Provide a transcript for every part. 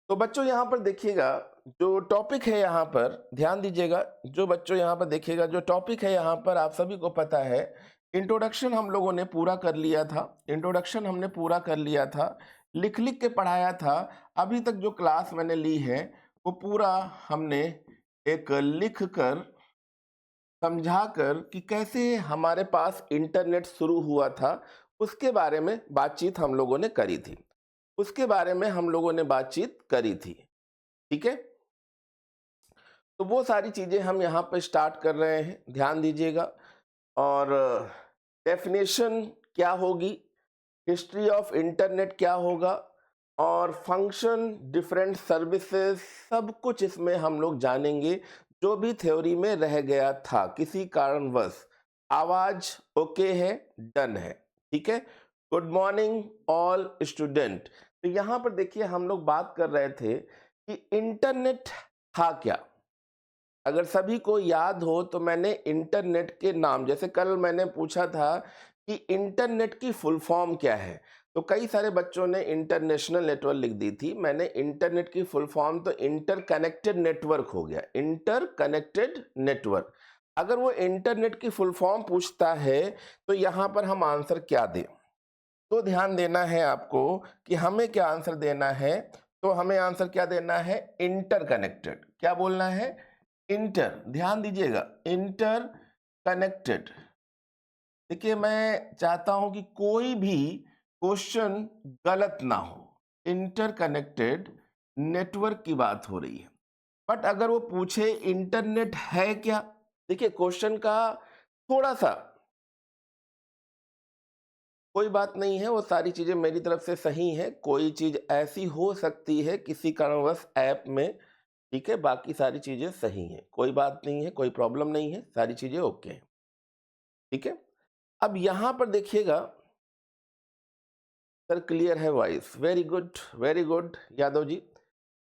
तो बच्चों यहाँ पर देखिएगा, जो टॉपिक है यहाँ पर ध्यान दीजिएगा। जो बच्चों यहाँ पर देखिएगा, जो टॉपिक है यहाँ पर आप सभी को पता है। इंट्रोडक्शन हम लोगों ने पूरा कर लिया था। इंट्रोडक्शन हमने पूरा कर लिया था, लिख लिख के पढ़ाया था। अभी तक जो क्लास मैंने ली है वो पूरा हमने एक लिख कर समझा कर कि कैसे हमारे पास इंटरनेट शुरू हुआ था, उसके बारे में बातचीत हम लोगों ने करी थी। उसके बारे में हम लोगों ने बातचीत करी थी। ठीक है, तो वो सारी चीजें हम यहाँ पर स्टार्ट कर रहे हैं, ध्यान दीजिएगा। और डेफिनेशन क्या होगी, हिस्ट्री ऑफ इंटरनेट क्या होगा, और फंक्शन, डिफरेंट सर्विसेज, सब कुछ इसमें हम लोग जानेंगे जो भी थ्योरी में रह गया था किसी कारणवश। आवाज ओके है, डन है, ठीक है। Good morning all student. तो यहाँ पर देखिए हम लोग बात कर रहे थे कि इंटरनेट था क्या। अगर सभी को याद हो तो मैंने इंटरनेट के नाम, जैसे कल मैंने पूछा था कि इंटरनेट की फुल फॉर्म क्या है, तो कई सारे बच्चों ने इंटरनेशनल नेटवर्क लिख दी थी। मैंने इंटरनेट की फुल फॉर्म तो इंटरकनेक्टेड नेटवर्क हो गया, इंटरकनेक्टेड नेटवर्क। अगर वो इंटरनेट की फुल फॉर्म पूछता है तो यहाँ पर हम आंसर क्या दें, तो ध्यान देना है आपको कि हमें क्या आंसर देना है। तो हमें आंसर क्या देना है, इंटरकनेक्टेड। क्या बोलना है, इंटर, ध्यान दीजिएगा, इंटर कनेक्टेड। देखिए मैं चाहता हूं कि कोई भी क्वेश्चन गलत ना हो। इंटरकनेक्टेड नेटवर्क की बात हो रही है, बट अगर वो पूछे इंटरनेट है क्या, देखिए क्वेश्चन का थोड़ा सा कोई बात नहीं है, वो सारी चीजें मेरी तरफ से सही है। कोई चीज ऐसी हो सकती है किसी कारणवश ऐप में, ठीक है, बाकी सारी चीजें सही हैं, कोई बात नहीं है, कोई प्रॉब्लम नहीं है, सारी चीजें ओके हैं। ठीक है, अब यहां पर देखिएगा, सर क्लियर है voice, very good Yadav ji.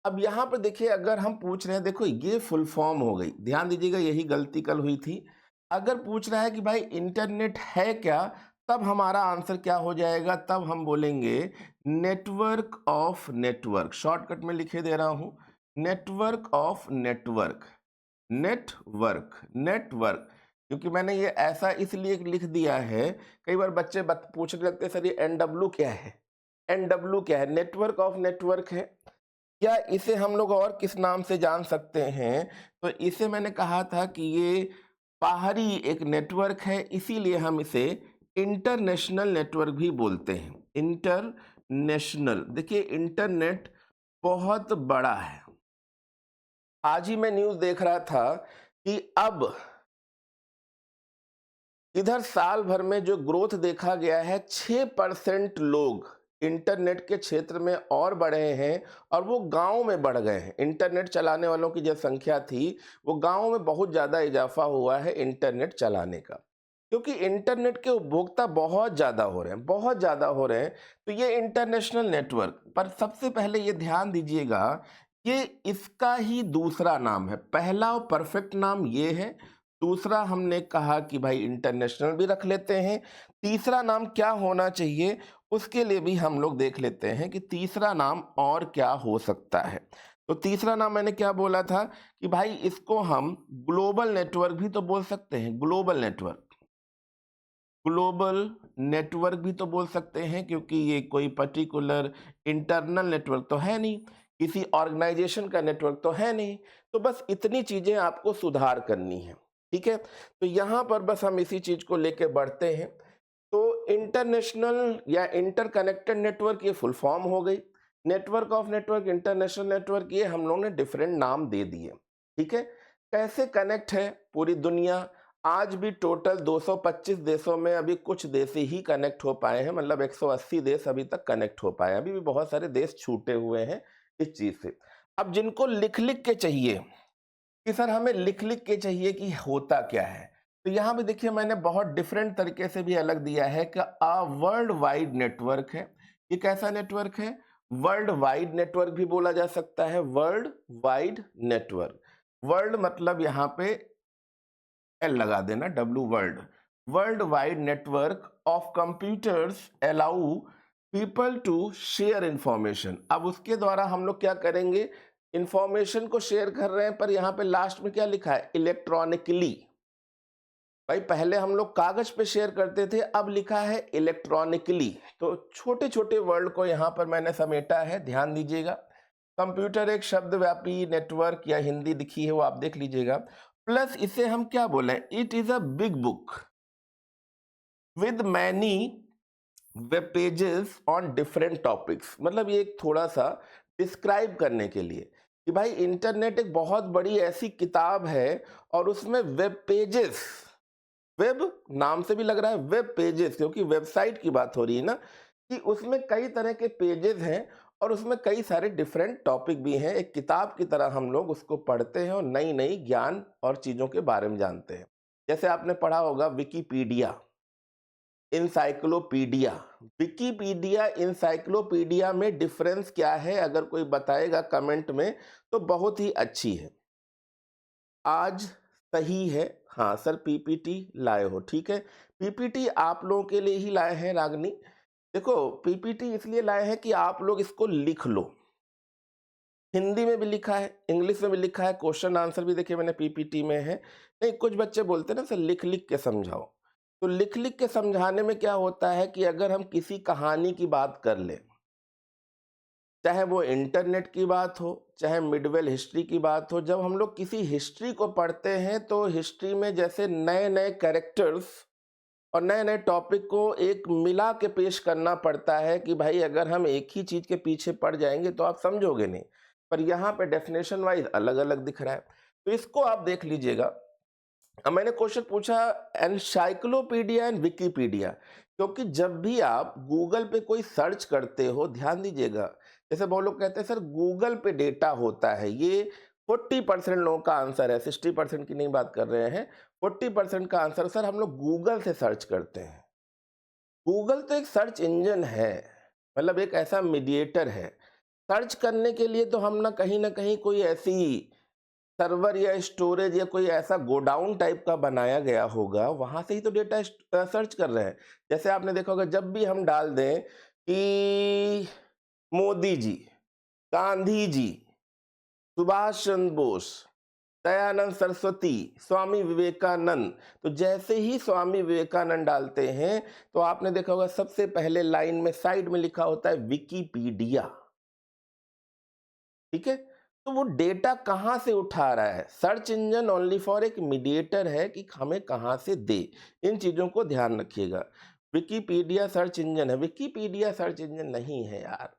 अब यहां पर देखिए, अगर हम पूछ रहे हैं, देखो ये फुल फॉर्म हो गई, ध्यान दीजिएगा, यही गलती कल हुई थी। अगर पूछ रहा है कि भाई इंटरनेट है क्या, तब हमारा आंसर क्या हो जाएगा, तब हम बोलेंगे नेटवर्क ऑफ नेटवर्क। शॉर्टकट में लिखे दे रहा हूं, network of network, network, network. क्योंकि मैंने ये ऐसा इसलिए लिख दिया है, कई बार बच्चे पूछने लगते हैं सर ये एनडब्ल्यू क्या है, एनडब्ल्यू क्या है, नेटवर्क ऑफ नेटवर्क है। क्या इसे हम लोग और किस नाम से जान सकते हैं, तो इसे मैंने कहा था कि ये बाहरी एक नेटवर्क है, इसीलिए हम इसे इंटरनेशनल नेटवर्क भी बोलते हैं, इंटरनेशनल। देखिए इंटरनेट बहुत बड़ा है। आज ही मैं न्यूज़ देख रहा था कि अब इधर साल भर में जो ग्रोथ देखा गया है, 6% लोग इंटरनेट के क्षेत्र में और बढ़े हैं, और वो गांव में बढ़ गए हैं। इंटरनेट चलाने वालों की जो संख्या थी, वो गांव में बहुत ज़्यादा इजाफा हुआ है इंटरनेट चलाने का, क्योंकि इंटरनेट के उपभोक्ता बहुत ज़्यादा हो रहे हैं, बहुत ज़्यादा हो रहे हैं। तो ये इंटरनेशनल नेटवर्क, पर सबसे पहले ये ध्यान दीजिएगा, ये इसका ही दूसरा नाम है। पहला और परफेक्ट नाम ये है, दूसरा हमने कहा कि भाई इंटरनेशनल भी रख लेते हैं। तीसरा नाम क्या होना चाहिए, उसके लिए भी हम लोग देख लेते हैं कि तीसरा नाम और क्या हो सकता है। तो तीसरा नाम मैंने क्या बोला था कि भाई इसको हम ग्लोबल नेटवर्क भी तो बोल सकते हैं, ग्लोबल नेटवर्क, ग्लोबल नेटवर्क भी तो बोल सकते हैं, क्योंकि ये कोई पर्टिकुलर इंटरनल नेटवर्क तो है नहीं, किसी ऑर्गेनाइजेशन का नेटवर्क तो है नहीं। तो बस इतनी चीजें आपको सुधार करनी है, ठीक है। तो यहाँ पर बस हम इसी चीज को लेके बढ़ते हैं। तो इंटरनेशनल या इंटरकनेक्टेड नेटवर्क ये फुल फॉर्म हो गई, network of network, international network, ये हम लोगों ने डिफरेंट नाम दे दिए, ठीक है। कैसे कनेक्ट है पूरी दुनिया, आज भी टोटल 225 देशों में अभी कुछ देश ही कनेक्ट हो पाए हैं, मतलब 180 देश अभी तक कनेक्ट हो पाए हैं, अभी भी बहुत सारे देश छूटे हुए हैं इस चीज से। अब जिनको लिख लिख के चाहिए कि सर हमें लिख लिख के चाहिए कि होता क्या है, तो यहाँ पे देखिए मैंने बहुत डिफरेंट तरीके से भी अलग दिया है कि वर्ल्ड वाइड नेटवर्क है। ये कैसा नेटवर्क है, वर्ल्ड वाइड नेटवर्क भी बोला जा सकता है, वर्ल्ड वाइड नेटवर्क। वर्ल्ड मतलब यहाँ पे एल लगा देना, W, world, world wide network of computers allow people to share information. अब उसके द्वारा हम लोग क्या करेंगे, इंफॉर्मेशन को शेयर कर रहे हैं, पर यहाँ पे लास्ट में क्या लिखा है, इलेक्ट्रॉनिकली। भाई पहले हम लोग कागज पे शेयर करते थे, अब लिखा है इलेक्ट्रॉनिकली। तो छोटे छोटे वर्ड को यहाँ पर मैंने समेटा है, ध्यान दीजिएगा। कंप्यूटर एक शब्द व्यापी नेटवर्क या हिंदी दिखी है वो आप देख लीजिएगा। प्लस इसे हम क्या बोले, it is a big book with many web pages on different topics. मतलब ये एक थोड़ा सा डिस्क्राइब करने के लिए कि भाई इंटरनेट एक बहुत बड़ी ऐसी किताब है और उसमें वेब पेजेस, वेब नाम से भी लग रहा है वेब पेजेस, क्योंकि वेबसाइट की बात हो रही है ना, कि उसमें कई तरह के पेजेस हैं और उसमें कई सारे डिफरेंट टॉपिक भी हैं। एक किताब की तरह हम लोग उसको पढ़ते हैं और नई नई ज्ञान और चीज़ों के बारे में जानते हैं। जैसे आपने पढ़ा होगा विकिपीडिया, इंसाइक्लोपीडिया। विकिपीडिया इंसाइक्लोपीडिया में डिफरेंस क्या है, अगर कोई बताएगा कमेंट में तो बहुत ही अच्छी है। आज सही है, हाँ सर पीपीटी लाए हो, ठीक है। पीपीटी आप लोगों के लिए ही लाए हैं रागनी। देखो पीपीटी इसलिए लाए हैं कि आप लोग इसको लिख लो। हिंदी में भी लिखा है, इंग्लिश में भी लिखा है, क्वेश्चन आंसर भी देखिए मैंने पीपीटी में है। नहीं कुछ बच्चे बोलते हैं ना सर लिख लिख के समझाओ, तो लिख लिख के समझाने में क्या होता है कि अगर हम किसी कहानी की बात कर लें, चाहे वो इंटरनेट की बात हो, चाहे मिडवेल हिस्ट्री की बात हो, जब हम लोग किसी हिस्ट्री को पढ़ते हैं तो हिस्ट्री में जैसे नए नए कैरेक्टर्स और नए नए टॉपिक को एक मिला के पेश करना पड़ता है कि भाई अगर हम एक ही चीज के पीछे पड़ जाएंगे तो आप समझोगे नहीं, पर यहाँ पे डेफिनेशन वाइज अलग अलग दिख रहा है। तो इसको आप देख लीजिएगा। अब मैंने क्वेश्चन पूछा एनसाइक्लोपीडिया एंड विकिपीडिया, क्योंकि जब भी आप गूगल पे कोई सर्च करते हो, ध्यान दीजिएगा, जैसे बहुत लोग कहते हैं सर गूगल पे डेटा होता है, ये 40% लोगों का आंसर है, 60% की नहीं बात कर रहे हैं, 40% का आंसर सर हम लोग गूगल से सर्च करते हैं। गूगल तो एक सर्च इंजन है, मतलब एक ऐसा मीडिएटर है। सर्च करने के लिए तो हम ना कहीं कोई ऐसी सर्वर या स्टोरेज या कोई ऐसा गोडाउन टाइप का बनाया गया होगा, वहां से ही तो डेटा सर्च कर रहे हैं। जैसे आपने देखा होगा जब भी हम डाल दें कि मोदी जी, गांधी जी, सुभाष चंद्र बोस, दयानंद सरस्वती, स्वामी विवेकानंद, तो जैसे ही स्वामी विवेकानंद डालते हैं तो आपने देखा होगा सबसे पहले लाइन में साइड में लिखा होता है विकिपीडिया, ठीक है। तो वो डेटा कहां से उठा रहा है, सर्च इंजन ओनली फॉर एक मीडिएटर है कि हमें कहां से दे, इन चीजों को ध्यान रखिएगा। विकिपीडिया सर्च इंजन है, विकिपीडिया सर्च इंजन नहीं है यार।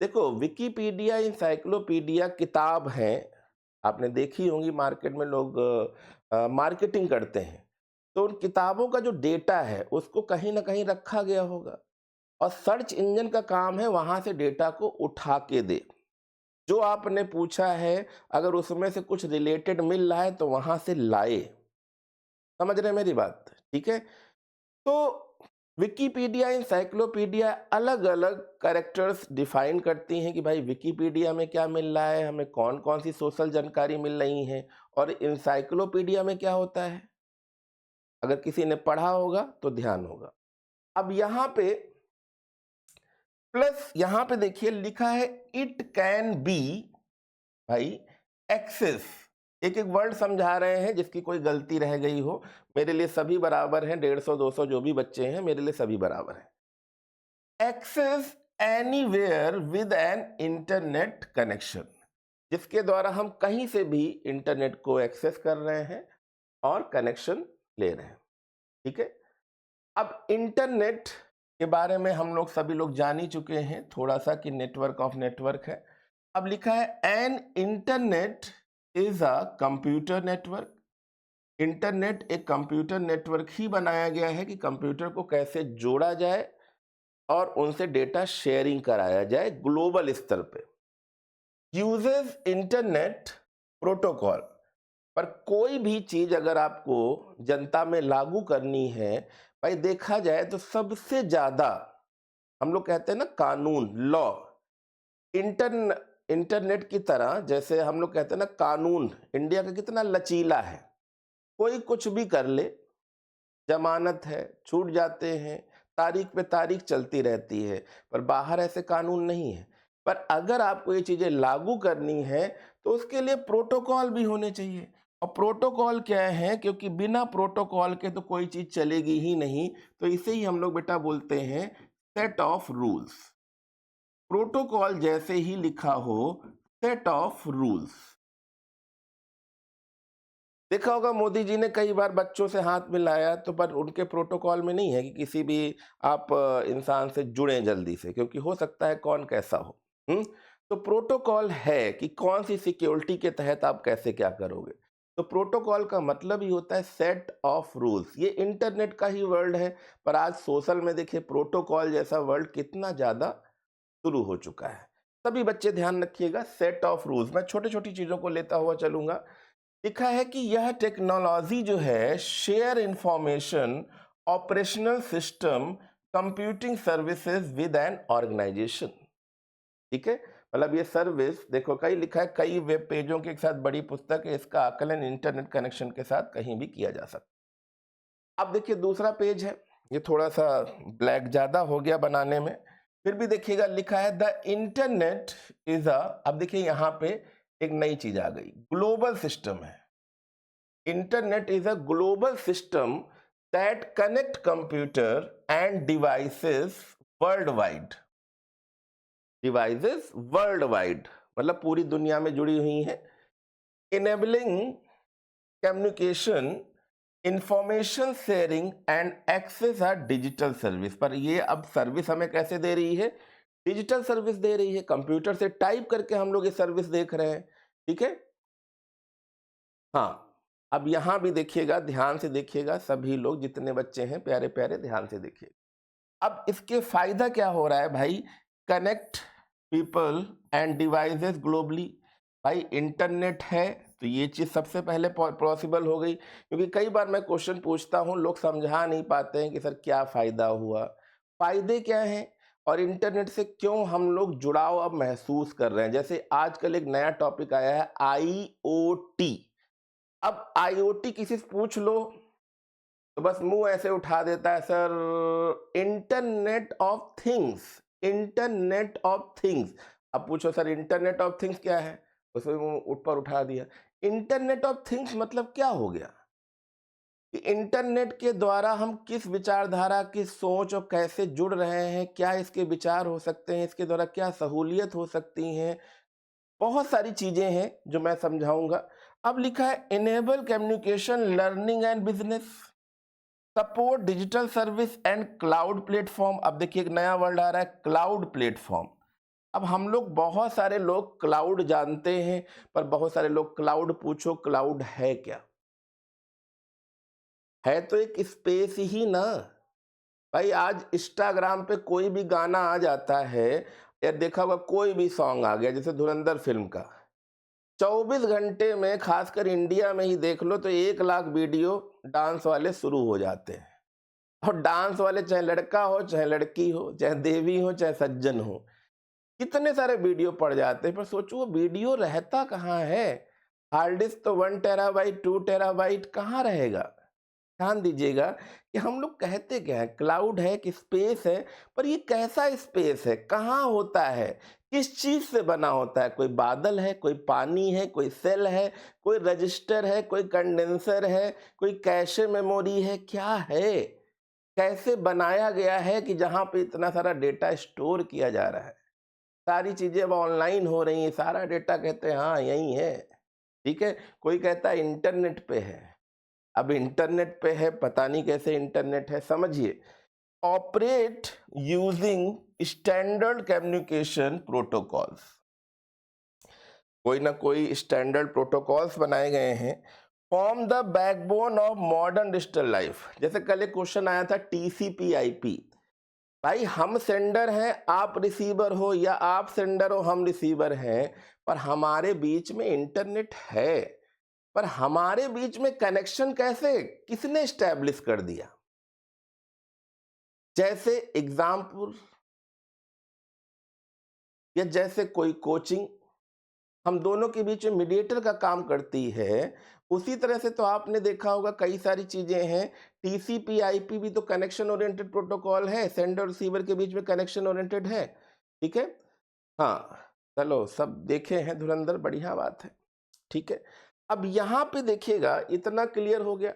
देखो विकिपीडिया इंसाइक्लोपीडिया किताब है, आपने देखी होंगी मार्केट में लोग मार्केटिंग करते हैं, तो उन किताबों का जो डेटा है उसको कहीं ना कहीं रखा गया होगा और सर्च इंजन का काम है वहां से डेटा को उठा के दे। जो आपने पूछा है अगर उसमें से कुछ रिलेटेड मिल रहा है तो वहां से लाए, समझ रहे हैं मेरी बात, ठीक है। तो विकिपीडिया इंसाइक्लोपीडिया अलग अलग कैरेक्टर्स डिफाइन करती हैं कि भाई विकिपीडिया में क्या मिल रहा है, हमें कौन कौन सी सोशल जानकारी मिल रही है, और इंसाइक्लोपीडिया में क्या होता है, अगर किसी ने पढ़ा होगा तो ध्यान होगा। अब यहाँ पे प्लस यहाँ पे देखिए लिखा है इट कैन बी, भाई एक्सेस, एक एक वर्ड समझा रहे हैं, जिसकी कोई गलती रह गई हो मेरे लिए सभी बराबर हैं, 150 200 जो भी बच्चे हैं मेरे लिए सभी बराबर हैं। Access anywhere with an internet connection, जिसके द्वारा हम कहीं से भी इंटरनेट को एक्सेस कर रहे हैं और कनेक्शन ले रहे हैं, ठीक है। अब इंटरनेट के बारे में हम लोग सभी लोग जान ही चुके हैं थोड़ा सा कि नेटवर्क ऑफ नेटवर्क है। अब लिखा है an internet is a computer network. Internet एक कंप्यूटर नेटवर्क ही बनाया गया है कि कंप्यूटर को कैसे जोड़ा जाए और उनसे डेटा शेयरिंग कराया जाए ग्लोबल स्तर पे। यूजेस इंटरनेट प्रोटोकॉल, पर कोई भी चीज अगर आपको जनता में लागू करनी है, भाई देखा जाए तो सबसे ज्यादा हम लोग कहते हैं ना कानून, लॉ, इंटरनेट की तरह, जैसे हम लोग कहते हैं ना कानून इंडिया का कितना लचीला है, कोई कुछ भी कर ले, जमानत है, छूट जाते हैं, तारीख पे तारीख चलती रहती है, पर बाहर ऐसे कानून नहीं है। पर अगर आपको ये चीजें लागू करनी है तो उसके लिए प्रोटोकॉल भी होने चाहिए। और प्रोटोकॉल क्या है, क्योंकि बिना प्रोटोकॉल के तो कोई चीज चलेगी ही नहीं, तो इसे ही हम लोग बेटा बोलते हैं सेट ऑफ रूल्स। प्रोटोकॉल जैसे ही लिखा हो, सेट ऑफ रूल्स। देखा होगा मोदी जी ने कई बार बच्चों से हाथ मिलाया, तो पर उनके प्रोटोकॉल में नहीं है कि किसी भी आप इंसान से जुड़े जल्दी से, क्योंकि हो सकता है कौन कैसा हो। तो प्रोटोकॉल है कि कौन सी सिक्योरिटी के तहत आप कैसे क्या करोगे। तो प्रोटोकॉल का मतलब ही होता है सेट ऑफ रूल्स। ये इंटरनेट का ही वर्ल्ड है, पर आज सोशल में देखिए प्रोटोकॉल जैसा वर्ल्ड कितना ज्यादा शुरू हो चुका है। सभी बच्चे ध्यान रखिएगा, सेट ऑफ रूल्स। मैं छोटी छोटी चीजों को लेता हुआ चलूंगा। लिखा है कि यह टेक्नोलॉजी जो है share information, operational system, computing services with an organisation. ठीक है, मतलब ये सर्विस देखो कई लिखा है, कई वेब पेजों के साथ बड़ी पुस्तक है, इसका आकलन इंटरनेट कनेक्शन के साथ कहीं भी किया जा सकता। अब देखिए दूसरा पेज है, ये थोड़ा सा ब्लैक ज्यादा हो गया बनाने में, फिर भी देखिएगा लिखा है द इंटरनेट इज अ, अब देखिए यहाँ पे एक नई चीज आ गई, ग्लोबल सिस्टम है। Internet is a global system that connect computer and devices world wide. Devices world wide मतलब पूरी दुनिया में जुड़ी हुई है। Enabling communication, information sharing and access are digital service. पर ये अब सर्विस हमें कैसे दे रही है, डिजिटल सर्विस दे रही है, कंप्यूटर से टाइप करके हम लोग ये सर्विस देख रहे हैं। ठीक है, हाँ। अब यहां भी देखिएगा, ध्यान से देखिएगा, सभी लोग जितने बच्चे हैं प्यारे प्यारे ध्यान से देखिए। अब इसके फायदा क्या हो रहा है भाई, connect people end devices globally. भाई इंटरनेट है तो ये चीज सबसे पहले पॉसिबल हो गई, क्योंकि कई बार मैं क्वेश्चन पूछता हूं, लोग समझा नहीं पाते हैं कि सर क्या फायदा हुआ, फायदे क्या हैं, और इंटरनेट से क्यों हम लोग जुड़ाव अब महसूस कर रहे हैं। जैसे आजकल एक नया टॉपिक आया है IoT। अब IoT किसी से पूछ लो तो बस मुंह ऐसे उठा देता है, sir internet of things, internet of things. अब पूछो सर इंटरनेट ऑफ थिंग्स क्या है, उसमें मुंह ऊपर उठा दिया। इंटरनेट ऑफ थिंग्स मतलब क्या हो गया कि इंटरनेट के द्वारा हम किस विचारधारा, किस सोच और कैसे जुड़ रहे हैं, क्या इसके विचार हो सकते हैं, इसके द्वारा क्या सहूलियत हो सकती हैं, बहुत सारी चीजें हैं जो मैं समझाऊंगा। अब लिखा है enable communication, learning and business, support digital service and cloud platform. अब देखिए एक नया वर्ड आ रहा है, क्लाउड प्लेटफॉर्म। अब हम लोग बहुत सारे लोग क्लाउड जानते हैं, पर बहुत सारे लोग क्लाउड पूछो क्लाउड है क्या, है तो एक स्पेस ही ना। भाई आज इंस्टाग्राम पे कोई भी गाना आ जाता है, या देखा होगा कोई भी सॉन्ग आ गया, जैसे धुरंधर फिल्म का, 24 घंटे में खासकर इंडिया में ही देख लो तो 1 लाख वीडियो डांस वाले शुरू हो जाते हैं। और डांस वाले चाहे लड़का हो चाहे लड़की हो, चाहे देवी हो चाहे सज्जन हो, कितने सारे वीडियो पड़ जाते हैं। पर सोचो वो वीडियो रहता कहाँ है, हार्ड डिस्क तो 1 टेराबाइट 2 टेराबाइट कहाँ रहेगा। ध्यान दीजिएगा कि हम लोग कहते क्या है, क्लाउड है कि स्पेस है, पर ये कैसा स्पेस है, कहाँ होता है, किस चीज से बना होता है, कोई बादल है, कोई पानी है, कोई सेल है, कोई रजिस्टर है, कोई कंडेंसर है, कोई कैशे मेमोरी है, क्या है, कैसे बनाया गया है कि जहां पे इतना सारा डेटा स्टोर किया जा रहा है। सारी चीजें अब ऑनलाइन हो रही हैं, सारा डेटा कहते हैं हाँ यही है। ठीक है, कोई कहता है इंटरनेट पे है। अब इंटरनेट पे है, पता नहीं कैसे इंटरनेट है, समझिए। Operate using standard communication protocols, कोई ना कोई स्टैंडर्ड प्रोटोकॉल्स बनाए गए हैं। Form the backbone of modern digital life. जैसे कल एक क्वेश्चन आया था TCP/IP। भाई हम सेंडर हैं, आप रिसीवर हो, या आप सेंडर हो हम रिसीवर हैं, पर हमारे बीच में इंटरनेट है। पर हमारे बीच में कनेक्शन कैसे, किसने स्टैब्लिश कर दिया। जैसे एग्जाम्पल, या जैसे कोई कोचिंग हम दोनों के बीच में मीडिएटर का काम करती है, उसी तरह से तो आपने देखा होगा कई सारी चीजें हैं, टीसीपी आईपी भी तो कनेक्शन ओरिएंटेड प्रोटोकॉल है, सेंडर और रिसीवर के बीच में कनेक्शन ओरिएंटेड है, ठीक है। हाँ चलो सब देखे हैं धुरंधर, बढ़िया बात है, ठीक है। अब यहाँ पे देखिएगा इतना क्लियर हो गया।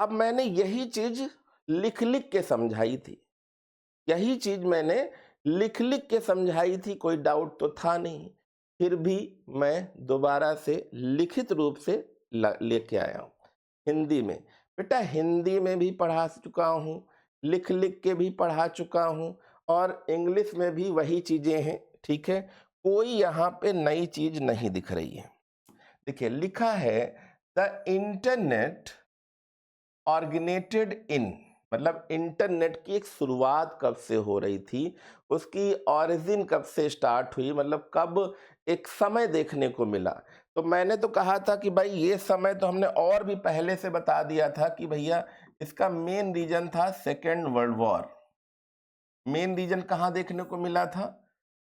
अब मैंने यही चीज लिख लिख के समझाई थी, यही चीज मैंने लिख लिख के समझाई थी, कोई डाउट तो था नहीं, फिर भी मैं दोबारा से लिखित रूप से लेके आया हूँ हिंदी में। बेटा हिंदी में भी पढ़ा चुका हूँ, लिख लिख के भी पढ़ा चुका हूँ, और इंग्लिश में भी वही चीजें हैं, ठीक है। कोई यहाँ पे नई चीज नहीं दिख रही है। देखिए लिखा है द इंटरनेट ऑर्गेनेटेड इन, मतलब इंटरनेट की एक शुरुआत कब से हो रही थी, उसकी ऑरिजिन कब से स्टार्ट हुई, मतलब कब एक समय देखने को मिला। तो मैंने तो कहा था कि भाई ये समय तो हमने और भी पहले से बता दिया था कि भैया इसका मेन रीजन था second world war. Main reason कहाँ देखने को मिला था,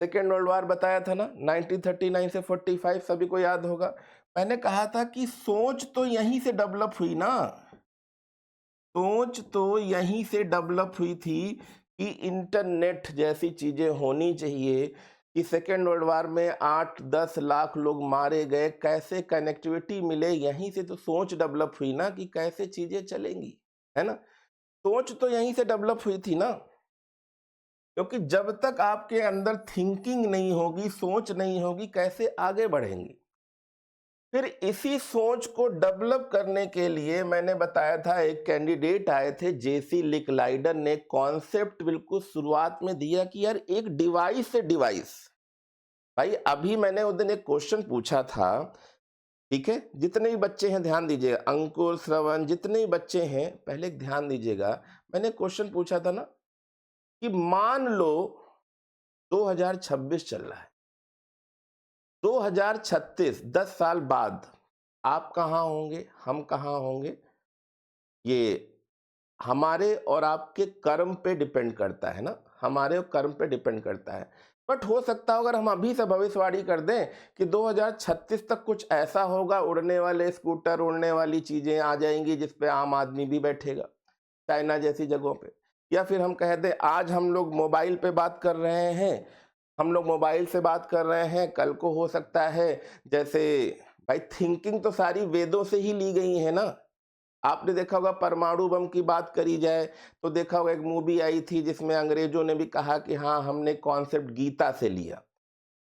सेकेंड वर्ल्ड वॉर बताया था ना, 1939 से 45, सभी को याद होगा। मैंने कहा था कि सोच तो यहीं से डेवलप हुई ना, सोच तो यहीं से डेवलप हुई थी कि इंटरनेट जैसी चीजें होनी चाहिए, कि सेकेंड वर्ल्ड वॉर में 8-10 लाख लोग मारे गए, कैसे कनेक्टिविटी मिले, यहीं से तो सोच डेवलप हुई ना कि कैसे चीजें चलेंगी, है ना। सोच तो यहीं से डेवलप हुई थी ना, क्योंकि जब तक आपके अंदर थिंकिंग नहीं होगी, सोच नहीं होगी, कैसे आगे बढ़ेंगे। फिर इसी सोच को डेवलप करने के लिए मैंने बताया था, एक कैंडिडेट आए थे जेसी लिकलाइडर ने कॉन्सेप्ट बिल्कुल शुरुआत में दिया कि यार एक डिवाइस से डिवाइस। भाई अभी मैंने उस दिन एक क्वेश्चन पूछा था, ठीक है, जितने भी बच्चे हैं ध्यान दीजिएगा, अंकुर श्रवण जितने भी बच्चे हैं पहले ध्यान दीजिएगा। मैंने क्वेश्चन पूछा था ना कि मान लो 2026 चल रहा है, 2036 10 साल बाद आप कहाँ होंगे, हम कहाँ होंगे, ये हमारे और आपके कर्म पे डिपेंड करता है ना, हमारे और कर्म पे डिपेंड करता है। बट हो सकता है अगर हम अभी से भविष्यवाणी कर दें कि 2036 तक कुछ ऐसा होगा, उड़ने वाले स्कूटर, उड़ने वाली चीजें आ जाएंगी जिसपे आम आदमी भी बैठेगा, चाइना जैसी जगहों पे। या फिर हम कह दें आज हम लोग मोबाइल पे बात कर रहे हैं, हम लोग मोबाइल से बात कर रहे हैं, कल को हो सकता है जैसे, भाई थिंकिंग तो सारी वेदों से ही ली गई है ना। आपने देखा होगा परमाणु बम की बात करी जाए तो देखा होगा एक मूवी आई थी जिसमें अंग्रेजों ने भी कहा कि हाँ हमने कॉन्सेप्ट गीता से लिया।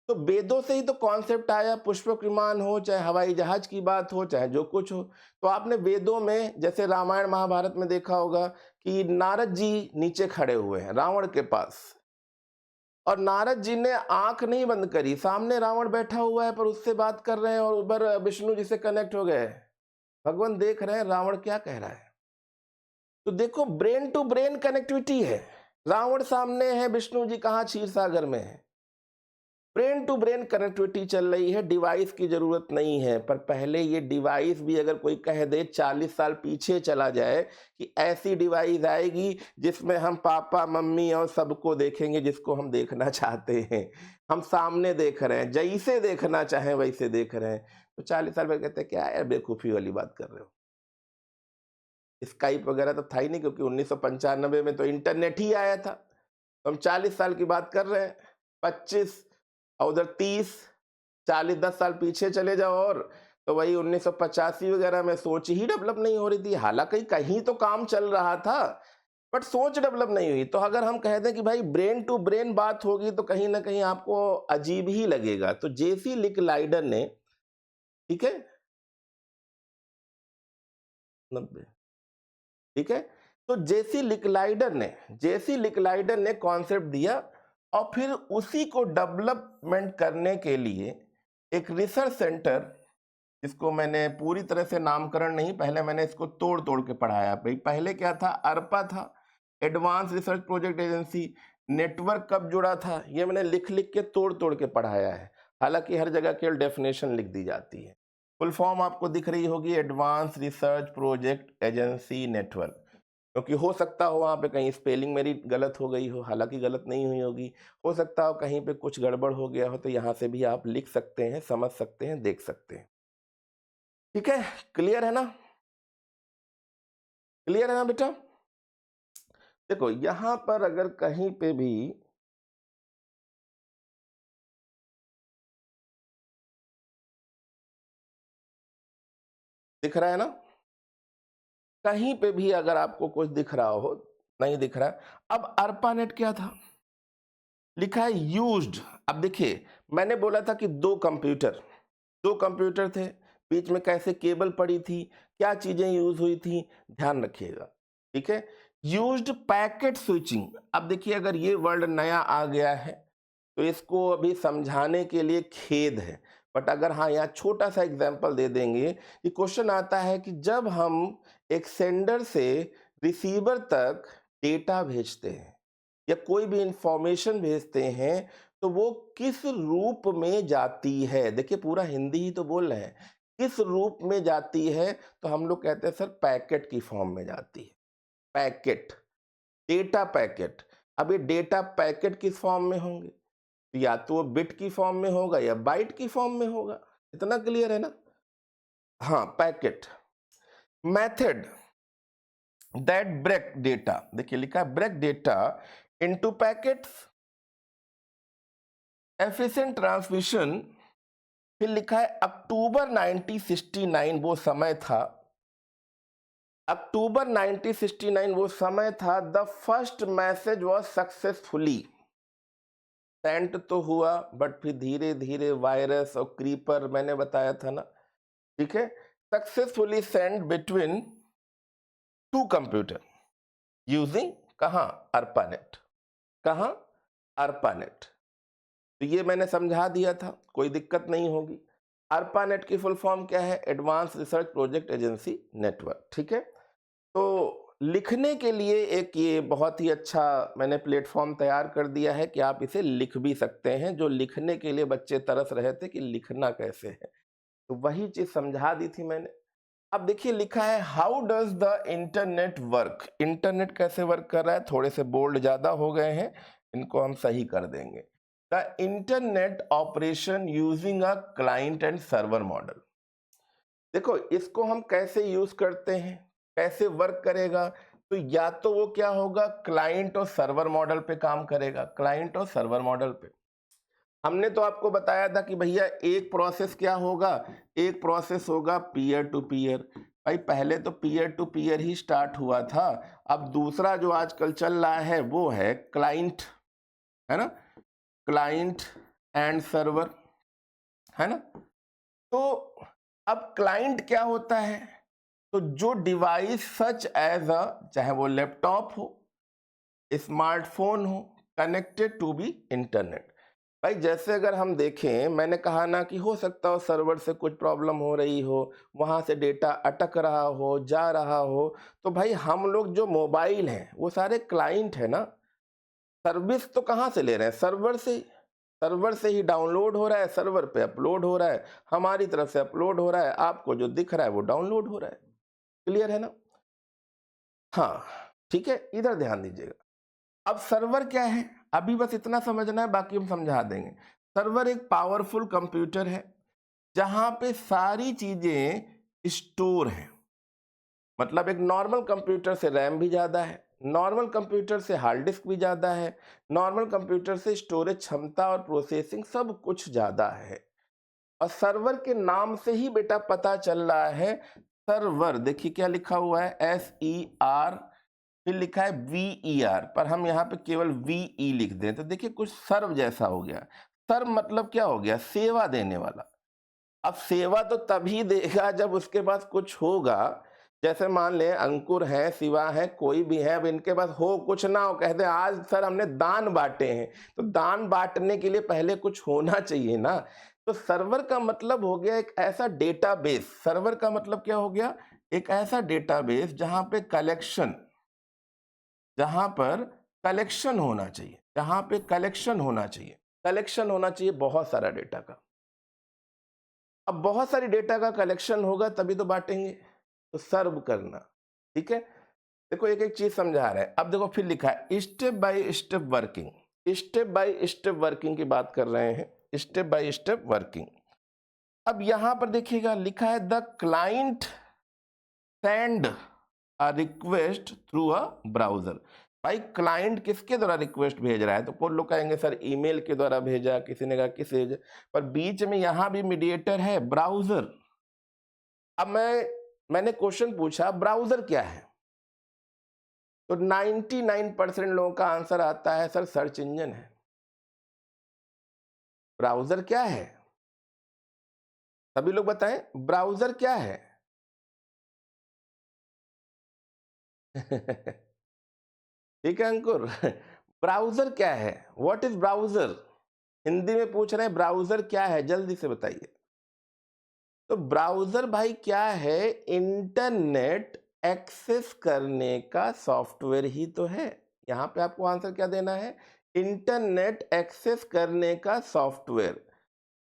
तो वेदों से ही तो कॉन्सेप्ट आया, पुष्पक विमान हो, चाहे हवाई जहाज की बात हो, चाहे जो कुछ हो। तो आपने वेदों में जैसे रामायण महाभारत में देखा होगा कि नारद जी नीचे खड़े हुए हैं रावण के पास, और नारद जी ने आंख नहीं बंद करी, सामने रावण बैठा हुआ है पर उससे बात कर रहे हैं और उधर विष्णु जी से कनेक्ट हो गए। भगवान देख रहे हैं रावण क्या कह रहा है। तो देखो ब्रेन टू ब्रेन कनेक्टिविटी है, रावण सामने है, विष्णु जी कहाँ क्षीर सागर में है, ब्रेन टू ब्रेन कनेक्टिविटी चल रही है, डिवाइस की जरूरत नहीं है। पर पहले ये डिवाइस भी अगर कोई कह दे 40 साल पीछे चला जाए कि ऐसी डिवाइस आएगी जिसमें हम पापा मम्मी और सबको देखेंगे जिसको हम देखना चाहते हैं, हम सामने देख रहे हैं, जैसे देखना चाहें वैसे देख रहे हैं, तो 40 साल में कहते हैं क्या यार बेवकूफी वाली बात कर रहे हो। स्काइप वगैरह तो था ही नहीं, क्योंकि 1995 में तो इंटरनेट ही आया था। तो हम 40 साल की बात कर रहे हैं, 25 और उधर 30, 40 10 साल पीछे चले जाओ और तो वही 1985 वगैरह में सोच ही डेवलप नहीं हो रही थी। हालांकि कहीं तो काम चल रहा था बट सोच डेवलप नहीं हुई। तो अगर हम कह दें कि भाई ब्रेन टू ब्रेन बात होगी तो कहीं ना कहीं आपको अजीब ही लगेगा। तो जेसी लिकलाइडर ने, ठीक है, 90, ठीक है, तो जेसी लिकलाइडर ने कॉन्सेप्ट दिया और फिर उसी को डेवलपमेंट करने के लिए एक रिसर्च सेंटर, जिसको मैंने पूरी तरह से नामकरण नहीं, पहले मैंने इसको तोड़ तोड़ के पढ़ाया। भाई पहले क्या था, अर्पा था, advance research project agency. Network कब जुड़ा था ये मैंने लिख लिख के तोड़ तोड़ के पढ़ाया है, हालांकि हर जगह केवल डेफिनेशन लिख दी जाती है। फुल फॉर्म आपको दिख रही होगी, advance research project agency network. क्योंकि हो सकता हो वहाँ पे कहीं स्पेलिंग मेरी गलत हो गई हो, हालांकि गलत नहीं हुई होगी, हो सकता हो कहीं पे कुछ गड़बड़ हो गया हो, तो यहाँ से भी आप लिख सकते हैं, समझ सकते हैं, देख सकते हैं। ठीक है, क्लियर है ना, क्लियर है ना बेटा। देखो यहां पर अगर कहीं पे भी दिख रहा है ना, कहीं पे भी अगर आपको कुछ दिख रहा हो, नहीं दिख रहा है। अब ARPANET क्या था, लिखा है यूज्ड। अब देखिए मैंने बोला था कि दो कंप्यूटर थे, बीच में कैसे केबल पड़ी थी, क्या चीजें यूज हुई थी, ध्यान रखिएगा, ठीक है। Used packet switching. अब देखिए अगर ये वर्ड नया आ गया है तो इसको अभी समझाने के लिए खेद है, बट अगर हाँ यहाँ छोटा सा एग्जांपल दे देंगे कि क्वेश्चन आता है कि जब हम एक सेंडर से रिसीवर तक डेटा भेजते हैं या कोई भी इंफॉर्मेशन भेजते हैं तो वो किस रूप में जाती है, देखिए पूरा हिंदी ही तो बोल रहे हैं, किस रूप में जाती है, तो हम लोग कहते हैं सर पैकेट की फॉर्म में जाती है। Packet, data packet. अब ये डेटा पैकेट किस फॉर्म में होंगे, या तो वो बिट की फॉर्म में होगा या बाइट की फॉर्म में होगा, इतना क्लियर है ना। हाँ packet. Method that break data, देखिए लिखा है break data into packets, efficient transmission. फिर लिखा है अक्टूबर 1969 वो समय था, अक्टूबर 1969 वो समय था, the first message was successfully sent तो हुआ, बट फिर धीरे धीरे वायरस और क्रीपर मैंने बताया था ना, ठीक है। Successfully sent between two computer using कहाँ, ARPANET, कहाँ, ARPANET। तो ये मैंने समझा दिया था, कोई दिक्कत नहीं होगी। ARPANET की फुल फॉर्म क्या है, advance research project agency network, ठीक है। तो लिखने के लिए एक ये बहुत ही अच्छा मैंने प्लेटफॉर्म तैयार कर दिया है कि आप इसे लिख भी सकते हैं, जो लिखने के लिए बच्चे तरस रहे थे कि लिखना कैसे है, तो वही चीज समझा दी थी मैंने। अब देखिए लिखा है how does the internet work, internet कैसे वर्क कर रहा है, थोड़े से बोल्ड ज्यादा हो गए हैं, इनको हम सही कर देंगे। The internet operation using a client and server model. देखो इसको हम कैसे यूज करते हैं, कैसे वर्क करेगा, तो या तो वो क्या होगा, क्लाइंट और सर्वर मॉडल पे काम करेगा, क्लाइंट और सर्वर मॉडल पे। हमने तो आपको बताया था कि भैया एक प्रोसेस क्या होगा, एक प्रोसेस होगा पीयर टू पीयर। भाई पहले तो पीयर टू पीयर ही स्टार्ट हुआ था, अब दूसरा जो आजकल चल रहा है वो है क्लाइंट, है ना, क्लाइंट एंड सर्वर, है ना। तो अब क्लाइंट क्या होता है, तो जो डिवाइस सच एज अ, चाहे वो लैपटॉप हो, स्मार्टफोन हो, कनेक्टेड टू बी इंटरनेट। भाई जैसे अगर हम देखें, मैंने कहा ना कि हो सकता हो सर्वर से कुछ प्रॉब्लम हो रही हो, वहां से डेटा अटक रहा हो, जा रहा हो, तो भाई हम लोग जो मोबाइल हैं वो सारे क्लाइंट है ना, सर्विस तो कहाँ से ले रहे हैं, सर्वर से, सर्वर से ही डाउनलोड हो रहा है, सर्वर पे अपलोड हो रहा है, हमारी तरफ से अपलोड हो रहा है, आपको जो दिख रहा है वो डाउनलोड हो रहा है। क्लियर है ना। हाँ ठीक है, इधर ध्यान दीजिएगा। अब सर्वर क्या है, अभी बस इतना समझना है, बाकी हम समझा देंगे। सर्वर एक पावरफुल कंप्यूटर है जहां पे सारी चीजें स्टोर हैं, मतलब एक नॉर्मल कंप्यूटर से रैम भी ज्यादा है, नॉर्मल कंप्यूटर से हार्ड डिस्क भी ज्यादा है, नॉर्मल कंप्यूटर से स्टोरेज क्षमता और प्रोसेसिंग सब कुछ ज्यादा है। और सर्वर के नाम से ही बेटा पता चल रहा है, सर्वर देखिए क्या लिखा हुआ है, SER, फिर लिखा है VER, पर हम यहाँ पे केवल VE लिख दें तो देखिए कुछ सर्व जैसा हो गया। सर्व मतलब क्या हो गया, सेवा देने वाला। अब सेवा तो तभी देगा जब उसके पास कुछ होगा, जैसे मान ले अंकुर है, शिवा है, कोई भी है, अब इनके पास हो कुछ ना हो, कहते हैं आज सर हमने दान बांटे हैं, तो दान बांटने के लिए पहले कुछ होना चाहिए ना। तो सर्वर का मतलब हो गया एक ऐसा डेटाबेस, सर्वर का मतलब क्या हो गया, एक ऐसा डेटाबेस जहां पे कलेक्शन, जहां पर कलेक्शन होना चाहिए, जहां पे कलेक्शन होना चाहिए, कलेक्शन होना चाहिए बहुत सारा डेटा का। अब बहुत सारी डेटा का कलेक्शन होगा तभी तो बांटेंगे, तो सर्व करना, ठीक है। देखो एक एक चीज समझा रहे हैं। अब देखो फिर लिखा है step by step working, step by step working की बात कर रहे हैं, स्टेप बाय स्टेप वर्किंग। अब यहां पर देखिएगा लिखा है the client send a request through a browser. भाई क्लाइंट किसके द्वारा रिक्वेस्ट भेज रहा है? तो कुछ लोग कहेंगे सर ईमेल के द्वारा भेजा, किसी ने कहा किसी, पर बीच में यहां भी मीडिएटर है, ब्राउजर। अब मैंने क्वेश्चन पूछा ब्राउजर क्या है, तो 99% लोगों का आंसर आता है सर सर्च इंजन है। ब्राउजर क्या है? सभी लोग बताएं ब्राउजर क्या है? ठीक है अंकुर। ब्राउजर क्या है? What is browser? हिंदी में पूछ रहे हैं ब्राउजर क्या है, जल्दी से बताइए। तो ब्राउजर भाई क्या है? इंटरनेट एक्सेस करने का सॉफ्टवेयर ही तो है। यहां पे आपको आंसर क्या देना है? इंटरनेट एक्सेस करने का सॉफ्टवेयर।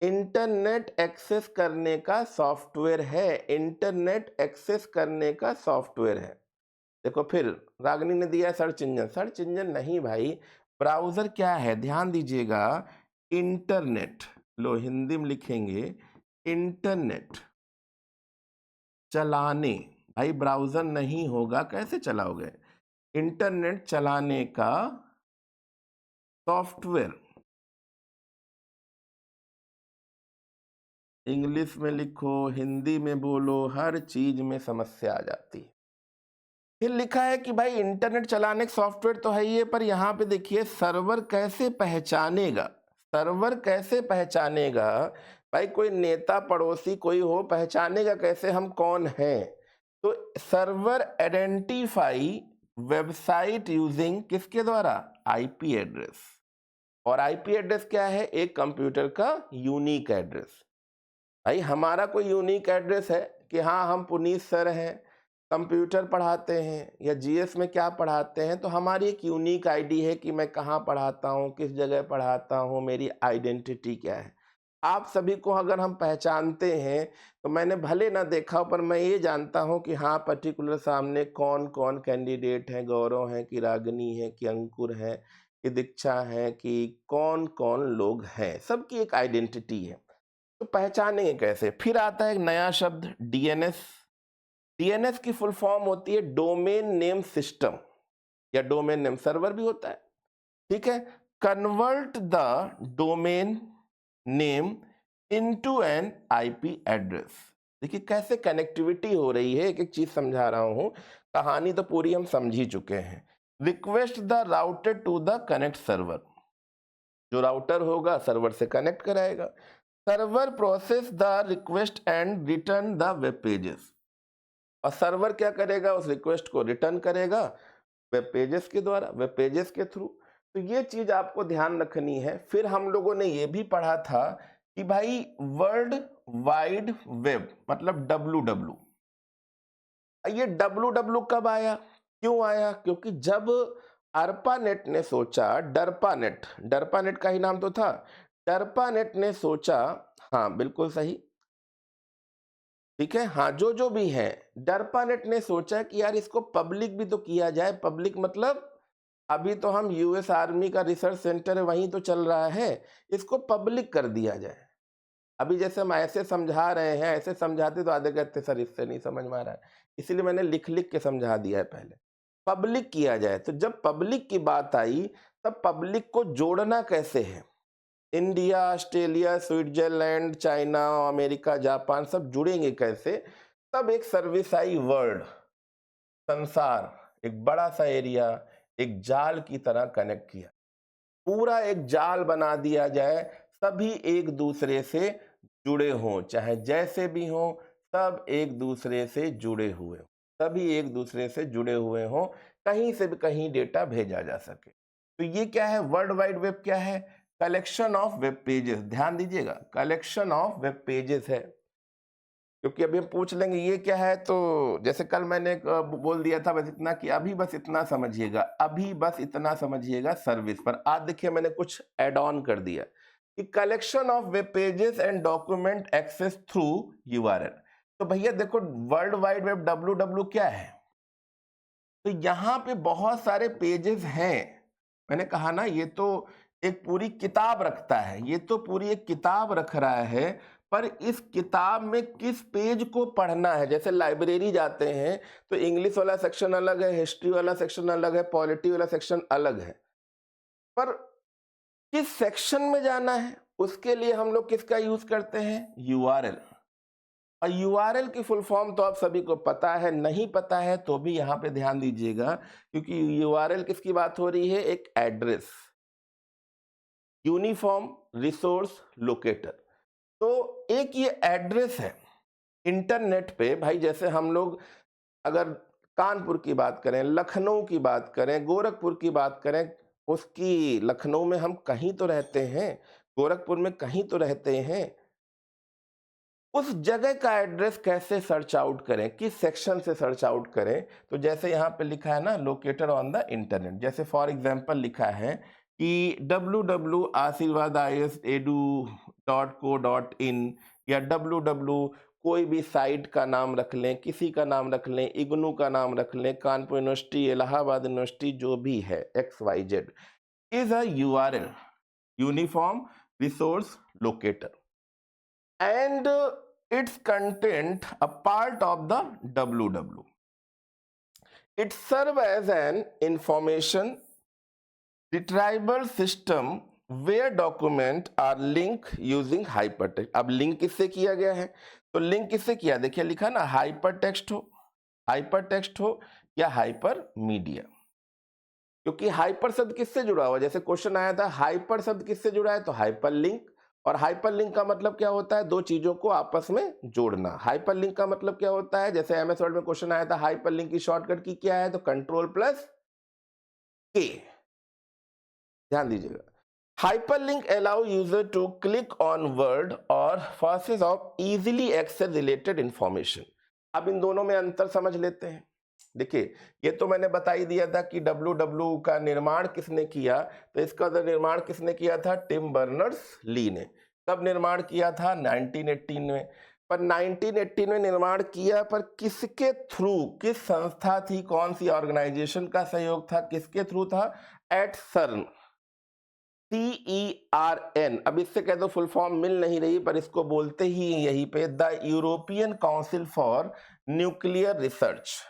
इंटरनेट एक्सेस करने का सॉफ्टवेयर है, इंटरनेट एक्सेस करने का सॉफ्टवेयर है। देखो फिर रागनी ने दिया सर्च इंजन, सर्च इंजन नहीं भाई। ब्राउजर क्या है? ध्यान दीजिएगा, इंटरनेट, लो हिंदी में लिखेंगे इंटरनेट चलाने, भाई ब्राउजर नहीं होगा कैसे चलाओगे? इंटरनेट चलाने का सॉफ्टवेयर। इंग्लिश में लिखो, हिंदी में बोलो, हर चीज में समस्या आ जाती है। फिर लिखा है कि भाई इंटरनेट चलाने का सॉफ्टवेयर तो है ही है, पर यहां पे देखिए सर्वर कैसे पहचानेगा? सर्वर कैसे पहचानेगा? भाई कोई नेता पड़ोसी कोई हो, पहचानेगा कैसे हम कौन हैं? तो सर्वर आइडेंटिफाई वेबसाइट यूजिंग किसके द्वारा? IP address. और आईपी एड्रेस क्या है? एक कंप्यूटर का यूनिक एड्रेस। भाई हमारा कोई यूनिक एड्रेस है कि हाँ हम पुनीत सर हैं, कंप्यूटर पढ़ाते हैं या जीएस में क्या पढ़ाते हैं, तो हमारी एक यूनिक आईडी है कि मैं कहाँ पढ़ाता हूँ, किस जगह पढ़ाता हूँ, मेरी आइडेंटिटी क्या है। आप सभी को अगर हम पहचानते हैं तो मैंने भले ना देखा हो, पर मैं ये जानता हूँ कि हाँ पर्टिकुलर सामने कौन कौन कैंडिडेट हैं, गौरव है कि रागनी है कि अंकुर है कि दीक्षा है कि कौन कौन लोग हैं, सबकी एक आइडेंटिटी है। तो पहचानेंगे कैसे? फिर आता है एक नया शब्द डीएनएस। डीएनएस की फुल फॉर्म होती है डोमेन नेम सिस्टम, या डोमेन नेम सर्वर भी होता है, ठीक है। Convert the domain name into an IP address. देखिए कैसे कनेक्टिविटी हो रही है, एक एक चीज समझा रहा हूं, कहानी तो पूरी हम समझ ही चुके हैं। Request the router to the connect server, जो राउटर होगा सर्वर से कनेक्ट कराएगा। Server process the request and return the web pages, और सर्वर क्या करेगा? उस रिक्वेस्ट को रिटर्न करेगा वेब पेजेस के द्वारा, वेब पेजेस के थ्रू। तो ये चीज आपको ध्यान रखनी है। फिर हम लोगों ने ये भी पढ़ा था कि भाई वर्ल्ड वाइड वेब मतलब डब्ल्यू। ये डब्ल्यू कब आया, क्यों आया? क्योंकि जब ARPANET ने सोचा, डरपानेट का ही नाम तो था, डरपानेट ने सोचा, हाँ बिल्कुल सही, ठीक है, हाँ जो भी है, डरपानेट ने सोचा कि यार इसको पब्लिक भी तो किया जाए। पब्लिक मतलब अभी तो हम यूएस आर्मी का रिसर्च सेंटर है वहीं तो चल रहा है, इसको पब्लिक कर दिया जाए। अभी जैसे हम ऐसे समझा रहे हैं, ऐसे समझाते तो आधे कहते सर इससे नहीं समझ में आ रहा है, इसलिए मैंने लिख लिख के समझा दिया है पहले। पब्लिक किया जाए, तो जब पब्लिक की बात आई तब पब्लिक को जोड़ना कैसे है? India, Australia, Switzerland, China, America, Japan सब जुड़ेंगे कैसे? तब एक सर्विस आई वर्ल्ड, संसार, एक बड़ा सा एरिया, एक जाल की तरह कनेक्ट किया, पूरा एक जाल बना दिया जाए, सभी एक दूसरे से जुड़े हों, चाहे जैसे भी हों, सब एक दूसरे से जुड़े हुए हों, सभी एक दूसरे से जुड़े हुए हों, कहीं से भी कहीं डेटा भेजा जा सके। तो ये क्या है? वर्ल्ड वाइड वेब क्या है? Collection of web pages. ध्यान दीजिएगा, कलेक्शन ऑफ वेब पेजेस है, क्योंकि अभी हम पूछ लेंगे ये क्या है, तो जैसे कल मैंने बोल दिया था बस इतना कि अभी बस इतना समझिएगा, अभी बस इतना समझिएगा सर्विस पर। आज देखिए मैंने कुछ एड ऑन कर दिया कि collection of web pages and document access through URL. तो भैया देखो वर्ल्ड वाइड वेब डब्ल्यू क्या है? तो यहाँ पे बहुत सारे पेजेस हैं, मैंने कहा ना ये तो एक पूरी किताब रखता है, ये तो पूरी एक किताब रख रहा है, पर इस किताब में किस पेज को पढ़ना है। जैसे लाइब्रेरी जाते हैं तो इंग्लिश वाला सेक्शन अलग है, हिस्ट्री वाला सेक्शन अलग है, पॉलिटी वाला सेक्शन अलग है, पर किस सेक्शन में जाना है उसके लिए हम लोग किसका यूज करते हैं, यूआरएल। और यूआरएल की फुल फॉर्म तो आप सभी को पता है, नहीं पता है तो भी यहाँ पे ध्यान दीजिएगा, क्योंकि यूआरएल किसकी बात हो रही है, एक एड्रेस, यूनिफॉर्म रिसोर्स लोकेटर। तो एक ये एड्रेस है इंटरनेट पे भाई। जैसे हम लोग अगर कानपुर की बात करें, लखनऊ की बात करें, गोरखपुर की बात करें, उसकी लखनऊ में हम कहीं तो रहते हैं, गोरखपुर में कहीं तो रहते हैं, उस जगह का एड्रेस कैसे सर्च आउट करें, किस सेक्शन से सर्च आउट करें। तो जैसे यहाँ पे लिखा है ना, लोकेटर ऑन द इंटरनेट, जैसे फॉर एग्जांपल लिखा है कि www.aasirdaisedu.co.in या www कोई भी साइट का नाम रख लें, किसी का नाम रख लें, इग्नू का नाम रख लें, कानपुर यूनिवर्सिटी, इलाहाबाद यूनिवर्सिटी, जो भी है XYZ is a URL, uniform resource locator, and its content a part of the www. It serves as an information retrieval system where documents are linked using hypertext. अब लिंक किससे किया गया है, तो link किससे किया, देखिए लिखा ना, हाइपरटेक्स्ट हो या हाइपर मीडिया। क्योंकि हाइपर शब्द किससे जुड़ा हुआ, जैसे क्वेश्चन आया था हाइपर शब्द किससे जुड़ा है, तो हाइपर लिंक। और हाइपरलिंक का मतलब क्या होता है, दो चीजों को आपस में जोड़ना। हाइपरलिंक का मतलब क्या होता है, जैसे MS वर्ड में क्वेश्चन आया था हाइपरलिंक की शॉर्टकट की क्या है, तो Ctrl+K। ध्यान दीजिएगा, hyperlink allow user to click on word और phrases of easily access related information. अब इन दोनों में अंतर समझ लेते हैं। देखिए ये तो मैंने बता ही दिया था कि www का निर्माण किसने किया, तो इसका निर्माण किसने किया था, टिम बर्नर्स-ली ने। कब निर्माण किया था, 1918 में। पर 1918 में निर्माण किया, पर किसके थ्रू, किस संस्था थी, कौन सी ऑर्गेनाइजेशन का सहयोग था, किसके थ्रू था, एट सर्न, CERN। अब इससे कह दो फुल फॉर्म मिल नहीं रही, पर इसको बोलते ही यहीं पे, the European council for nuclear research,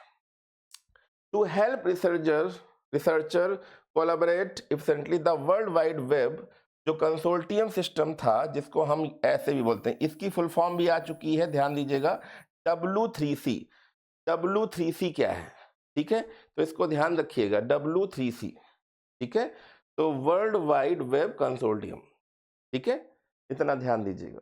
to help researcher collaborate efficiently। the world wide web जो कंसोर्टियम सिस्टम था, जिसको हम ऐसे भी बोलते हैं, इसकी फुल फॉर्म भी आ चुकी है, ध्यान दीजिएगा, W3C। W3C क्या है, ठीक है, तो इसको ध्यान रखिएगा, W3C, ठीक है, तो वर्ल्ड वाइड वेब कंसोर्टियम, ठीक है, इतना ध्यान दीजिएगा।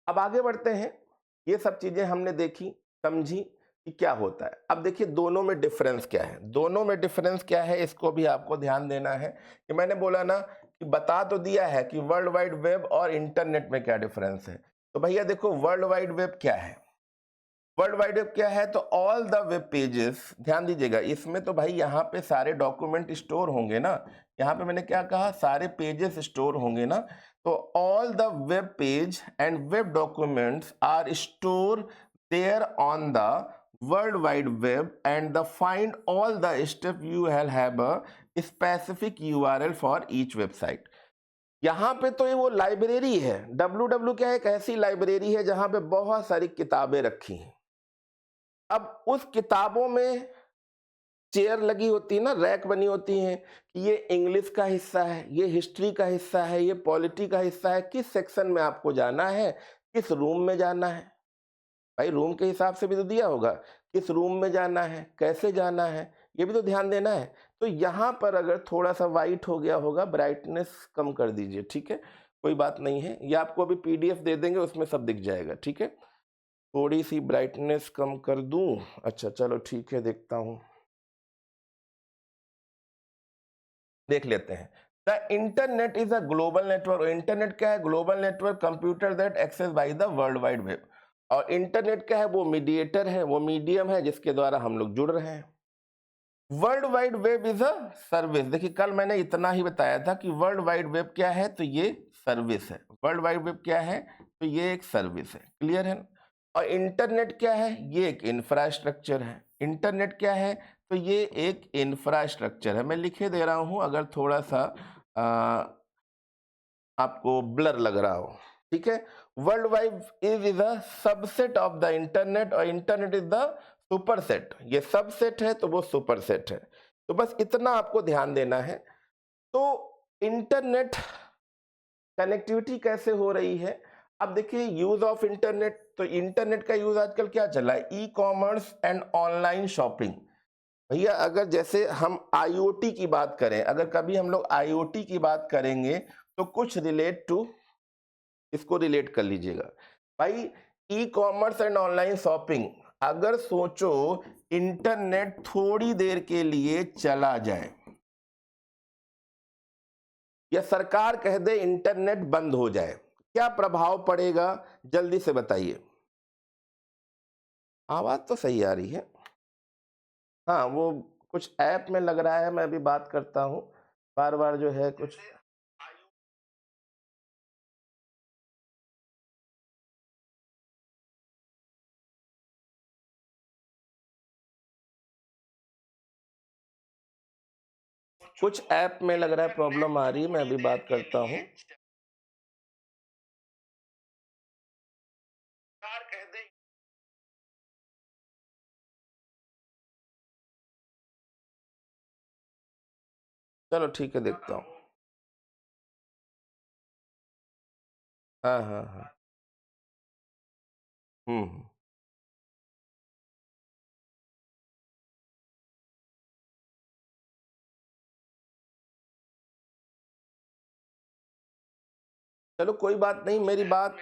अब आगे बढ़ते हैं, ये सब चीजें हमने देखी समझी कि क्या होता है। अब देखिए दोनों में डिफरेंस क्या है, दोनों में डिफरेंस क्या है, इसको भी आपको ध्यान देना है। कि मैंने बोला ना कि बता तो दिया है कि वर्ल्ड वाइड वेब और इंटरनेट में क्या डिफरेंस है। तो भैया देखो वर्ल्ड वाइड वेब क्या है, वर्ल्ड वाइड वेब क्या है, तो ऑल द वेब पेजेस, ध्यान दीजिएगा, इसमें तो भाई यहाँ पे सारे डॉक्यूमेंट स्टोर होंगे ना, यहाँ पे मैंने क्या कहा, सारे पेजेस स्टोर होंगे ना, तो all the web page and web documents are store there on the World Wide Web and the find all the step you have a specific URL for each website। यहाँ पे तो ये वो library है, www क्या है, एक ऐसी लाइब्रेरी है जहां पे बहुत सारी किताबें रखी हैं। अब उस किताबों में चेयर लगी होती है ना, रैक बनी होती हैं कि ये इंग्लिश का हिस्सा है, ये हिस्ट्री का हिस्सा है, ये पॉलिटी का हिस्सा है, किस सेक्शन में आपको जाना है, किस रूम में जाना है। भाई रूम के हिसाब से भी तो दिया होगा, किस रूम में जाना है, कैसे जाना है, ये भी तो ध्यान देना है। तो यहाँ पर अगर थोड़ा सा वाइट हो गया होगा, ब्राइटनेस कम कर दीजिए, ठीक है, कोई बात नहीं है, ये आपको अभी PDF दे देंगे, उसमें सब दिख जाएगा, ठीक है। थोड़ी सी ब्राइटनेस कम कर दूं, अच्छा चलो ठीक है, देखता हूं, देख लेते हैं। The internet is a global network. Internet क्या है, global network computer that access by the world wide web. और इंटरनेट क्या है, वो मीडिएटर है, वो मीडियम है जिसके द्वारा हम लोग जुड़ रहे हैं। World wide web is a service. देखिए कल मैंने इतना ही बताया था कि वर्ल्ड वाइड वेब क्या है, तो ये सर्विस है। वर्ल्ड वाइड वेब क्या है, तो ये एक सर्विस है, क्लियर है। और इंटरनेट क्या है, ये एक इंफ्रास्ट्रक्चर है। इंटरनेट क्या है, तो ये एक इंफ्रास्ट्रक्चर है। मैं लिखे दे रहा हूं, अगर थोड़ा सा आपको ब्लर लग रहा हो, ठीक है। World wide is a subset of the internet और इंटरनेट इज द सुपरसेट। ये सबसेट है तो वो सुपरसेट है। तो बस इतना आपको ध्यान देना है। तो इंटरनेट कनेक्टिविटी कैसे हो रही है? अब देखिए यूज ऑफ इंटरनेट, तो इंटरनेट का यूज आजकल क्या चला है? E commerce and online shopping. भैया अगर जैसे हम आईओटी की बात करें, अगर कभी हम लोग आईओटी की बात करेंगे तो कुछ रिलेट टू इसको रिलेट कर लीजिएगा भाई। E commerce and online shopping, अगर सोचो इंटरनेट थोड़ी देर के लिए चला जाए या सरकार कह दे इंटरनेट बंद हो जाए, क्या प्रभाव पड़ेगा? जल्दी से बताइए। आवाज तो सही आ रही है। हाँ, वो कुछ ऐप में लग रहा है, मैं भी बात करता हूँ बार बार जो है कुछ। कुछ ऐप में लग रहा है प्रॉब्लम आ रही है, मैं भी बात करता हूँ। चलो ठीक है, देखता हूँ। हाँ हाँ हाँ। हम्म। चलो कोई बात नहीं, मेरी बात।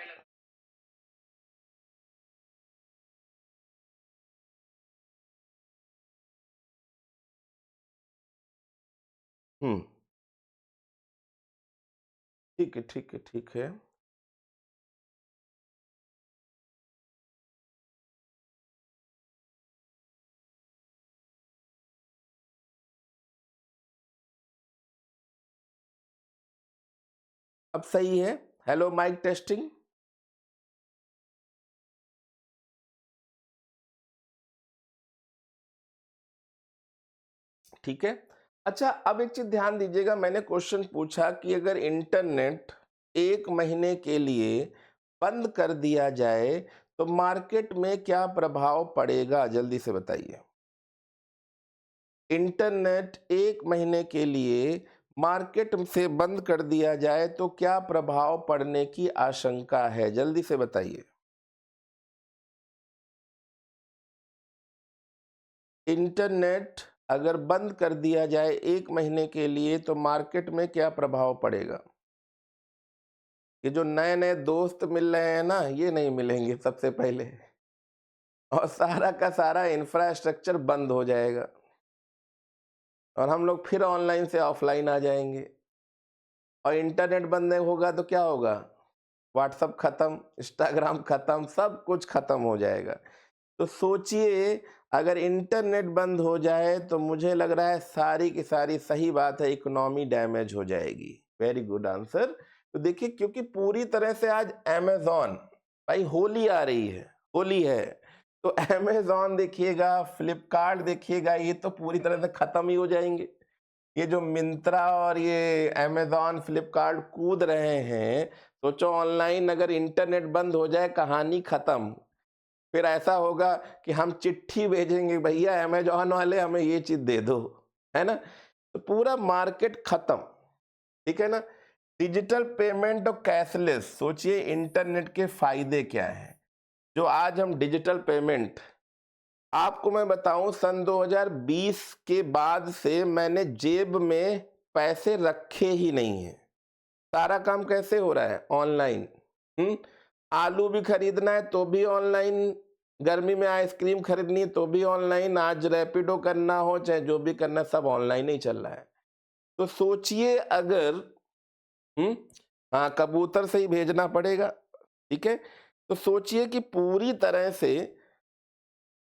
हम्म। ठीक है ठीक है ठीक है। अब सही है। Hello mic testing. ठीक है। अच्छा, अब एक चीज ध्यान दीजिएगा, मैंने क्वेश्चन पूछा कि अगर इंटरनेट 1 महीने के लिए बंद कर दिया जाए तो मार्केट में क्या प्रभाव पड़ेगा? जल्दी से बताइए। इंटरनेट 1 महीने के लिए मार्केट से बंद कर दिया जाए तो क्या प्रभाव पड़ने की आशंका है? जल्दी से बताइए। इंटरनेट अगर बंद कर दिया जाए 1 महीने के लिए तो मार्केट में क्या प्रभाव पड़ेगा? ये जो नए नए दोस्त मिल रहे हैं ना, ये नहीं मिलेंगे सबसे पहले, और सारा का सारा इंफ्रास्ट्रक्चर बंद हो जाएगा और हम लोग फिर ऑनलाइन से ऑफलाइन आ जाएंगे। और इंटरनेट बंद नहीं होगा तो क्या होगा? व्हाट्सअप खत्म, इंस्टाग्राम खत्म, सब कुछ खत्म हो जाएगा। तो सोचिए, अगर इंटरनेट बंद हो जाए तो मुझे लग रहा है सारी की सारी, सही बात है, इकोनॉमी डैमेज हो जाएगी। Very good answer. तो देखिए, क्योंकि पूरी तरह से आज अमेजॉन, भाई होली आ रही है, होली है, तो अमेजॉन देखिएगा, फ्लिपकार्ट देखिएगा, ये तो पूरी तरह से खत्म ही हो जाएंगे। ये जो मिंत्रा और ये अमेजॉन फ्लिपकार्ट कूद रहे हैं, सोचो ऑनलाइन अगर इंटरनेट बंद हो जाए, कहानी खत्म। फिर ऐसा होगा कि हम चिट्ठी भेजेंगे, भैया अमेजॉन वाले हमें ये चीज दे दो, है ना? तो पूरा मार्केट खत्म। ठीक है ना? डिजिटल पेमेंट और कैशलेस, सोचिए इंटरनेट के फायदे क्या हैं। जो आज हम डिजिटल पेमेंट, आपको मैं बताऊं, सन 2020 के बाद से मैंने जेब में पैसे रखे ही नहीं है। सारा काम कैसे हो रहा है? ऑनलाइन। हम्म। आलू भी खरीदना है तो भी ऑनलाइन, गर्मी में आइसक्रीम खरीदनी है तो भी ऑनलाइन, आज रैपिडो करना हो चाहे जो भी करना, सब ऑनलाइन ही चल रहा है। तो सोचिए अगर, हम्म, हाँ, कबूतर से ही भेजना पड़ेगा। ठीक है। तो सोचिए कि पूरी तरह से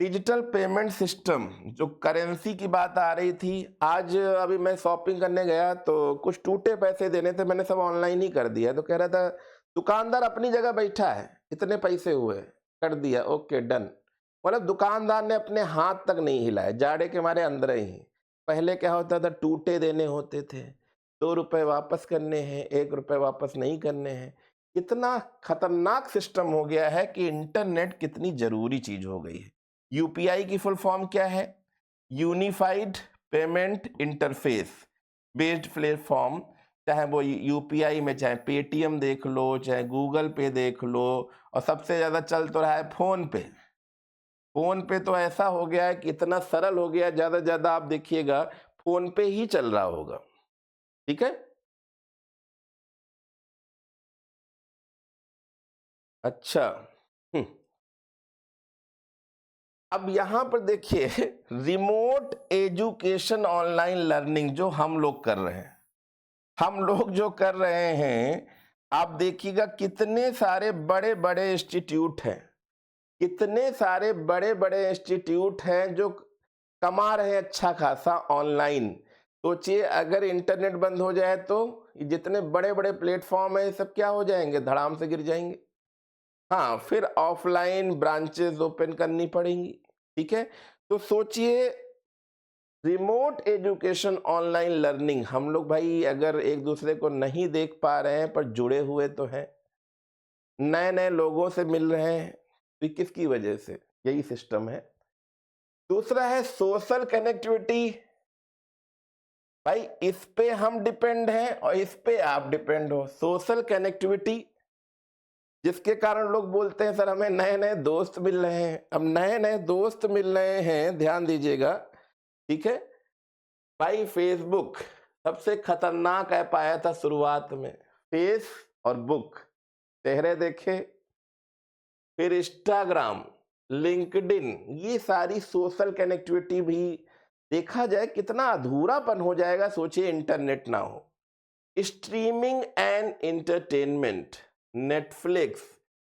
डिजिटल पेमेंट सिस्टम, जो करेंसी की बात आ रही थी, आज अभी मैं शॉपिंग करने गया तो कुछ टूटे पैसे देने थे, मैंने सब ऑनलाइन ही कर दिया। तो कह रहा था दुकानदार अपनी जगह बैठा है, इतने पैसे हुए, कर दिया, ओके डन। मतलब दुकानदार ने अपने हाथ तक नहीं हिलाए, जाड़े के मारे अंदर ही। पहले क्या होता था, टूटे देने होते थे, 2 रुपए वापस करने हैं, 1 रुपए वापस नहीं करने हैं। कितना खतरनाक सिस्टम हो गया है कि इंटरनेट कितनी जरूरी चीज हो गई है। यूपीआई की फुल फॉर्म क्या है? Unified payment interface based platform. चाहे वो यूपीआई में, चाहे पेटीएम देख लो, चाहे गूगल पे देख लो, और सबसे ज्यादा चल तो रहा है फोन पे। फोन पे तो ऐसा हो गया है कि इतना सरल हो गया, ज्यादा से ज्यादा आप देखिएगा फोन पे ही चल रहा होगा। ठीक है। अच्छा। हम्म। अब यहां पर देखिए रिमोट एजुकेशन ऑनलाइन लर्निंग जो हम लोग कर रहे हैं, हम लोग जो कर रहे हैं, आप देखिएगा कितने सारे बड़े बड़े इंस्टीट्यूट हैं, कितने सारे बड़े बड़े इंस्टीट्यूट हैं जो कमा रहे हैं अच्छा खासा ऑनलाइन। सोचिए अगर इंटरनेट बंद हो जाए तो ये जितने बड़े बड़े प्लेटफॉर्म है ये सब क्या हो जाएंगे, धड़ाम से गिर जाएंगे। हाँ, फिर ऑफलाइन ब्रांचेस ओपन करनी पड़ेंगी। ठीक है। तो सोचिए रिमोट एजुकेशन ऑनलाइन लर्निंग, हम लोग भाई अगर एक दूसरे को नहीं देख पा रहे हैं पर जुड़े हुए तो हैं, नए नए लोगों से मिल रहे हैं, तो ये किसकी वजह से? यही सिस्टम है। दूसरा है सोशल कनेक्टिविटी। भाई इस पे हम डिपेंड हैं और इस पे आप डिपेंड हो। सोशल कनेक्टिविटी जिसके कारण लोग बोलते हैं सर हमें नए नए दोस्त मिल रहे हैं। अब नए नए दोस्त मिल रहे हैं, ध्यान दीजिएगा। ठीक है। भाई फेसबुक सबसे खतरनाक ऐप आया था शुरुआत में, फेस और बुक, चेहरे देखे। फिर इंस्टाग्राम, लिंक्डइन, ये सारी सोशल कनेक्टिविटी भी देखा जाए कितना अधूरापन हो जाएगा, सोचिए इंटरनेट ना हो। Streaming and entertainment, Netflix,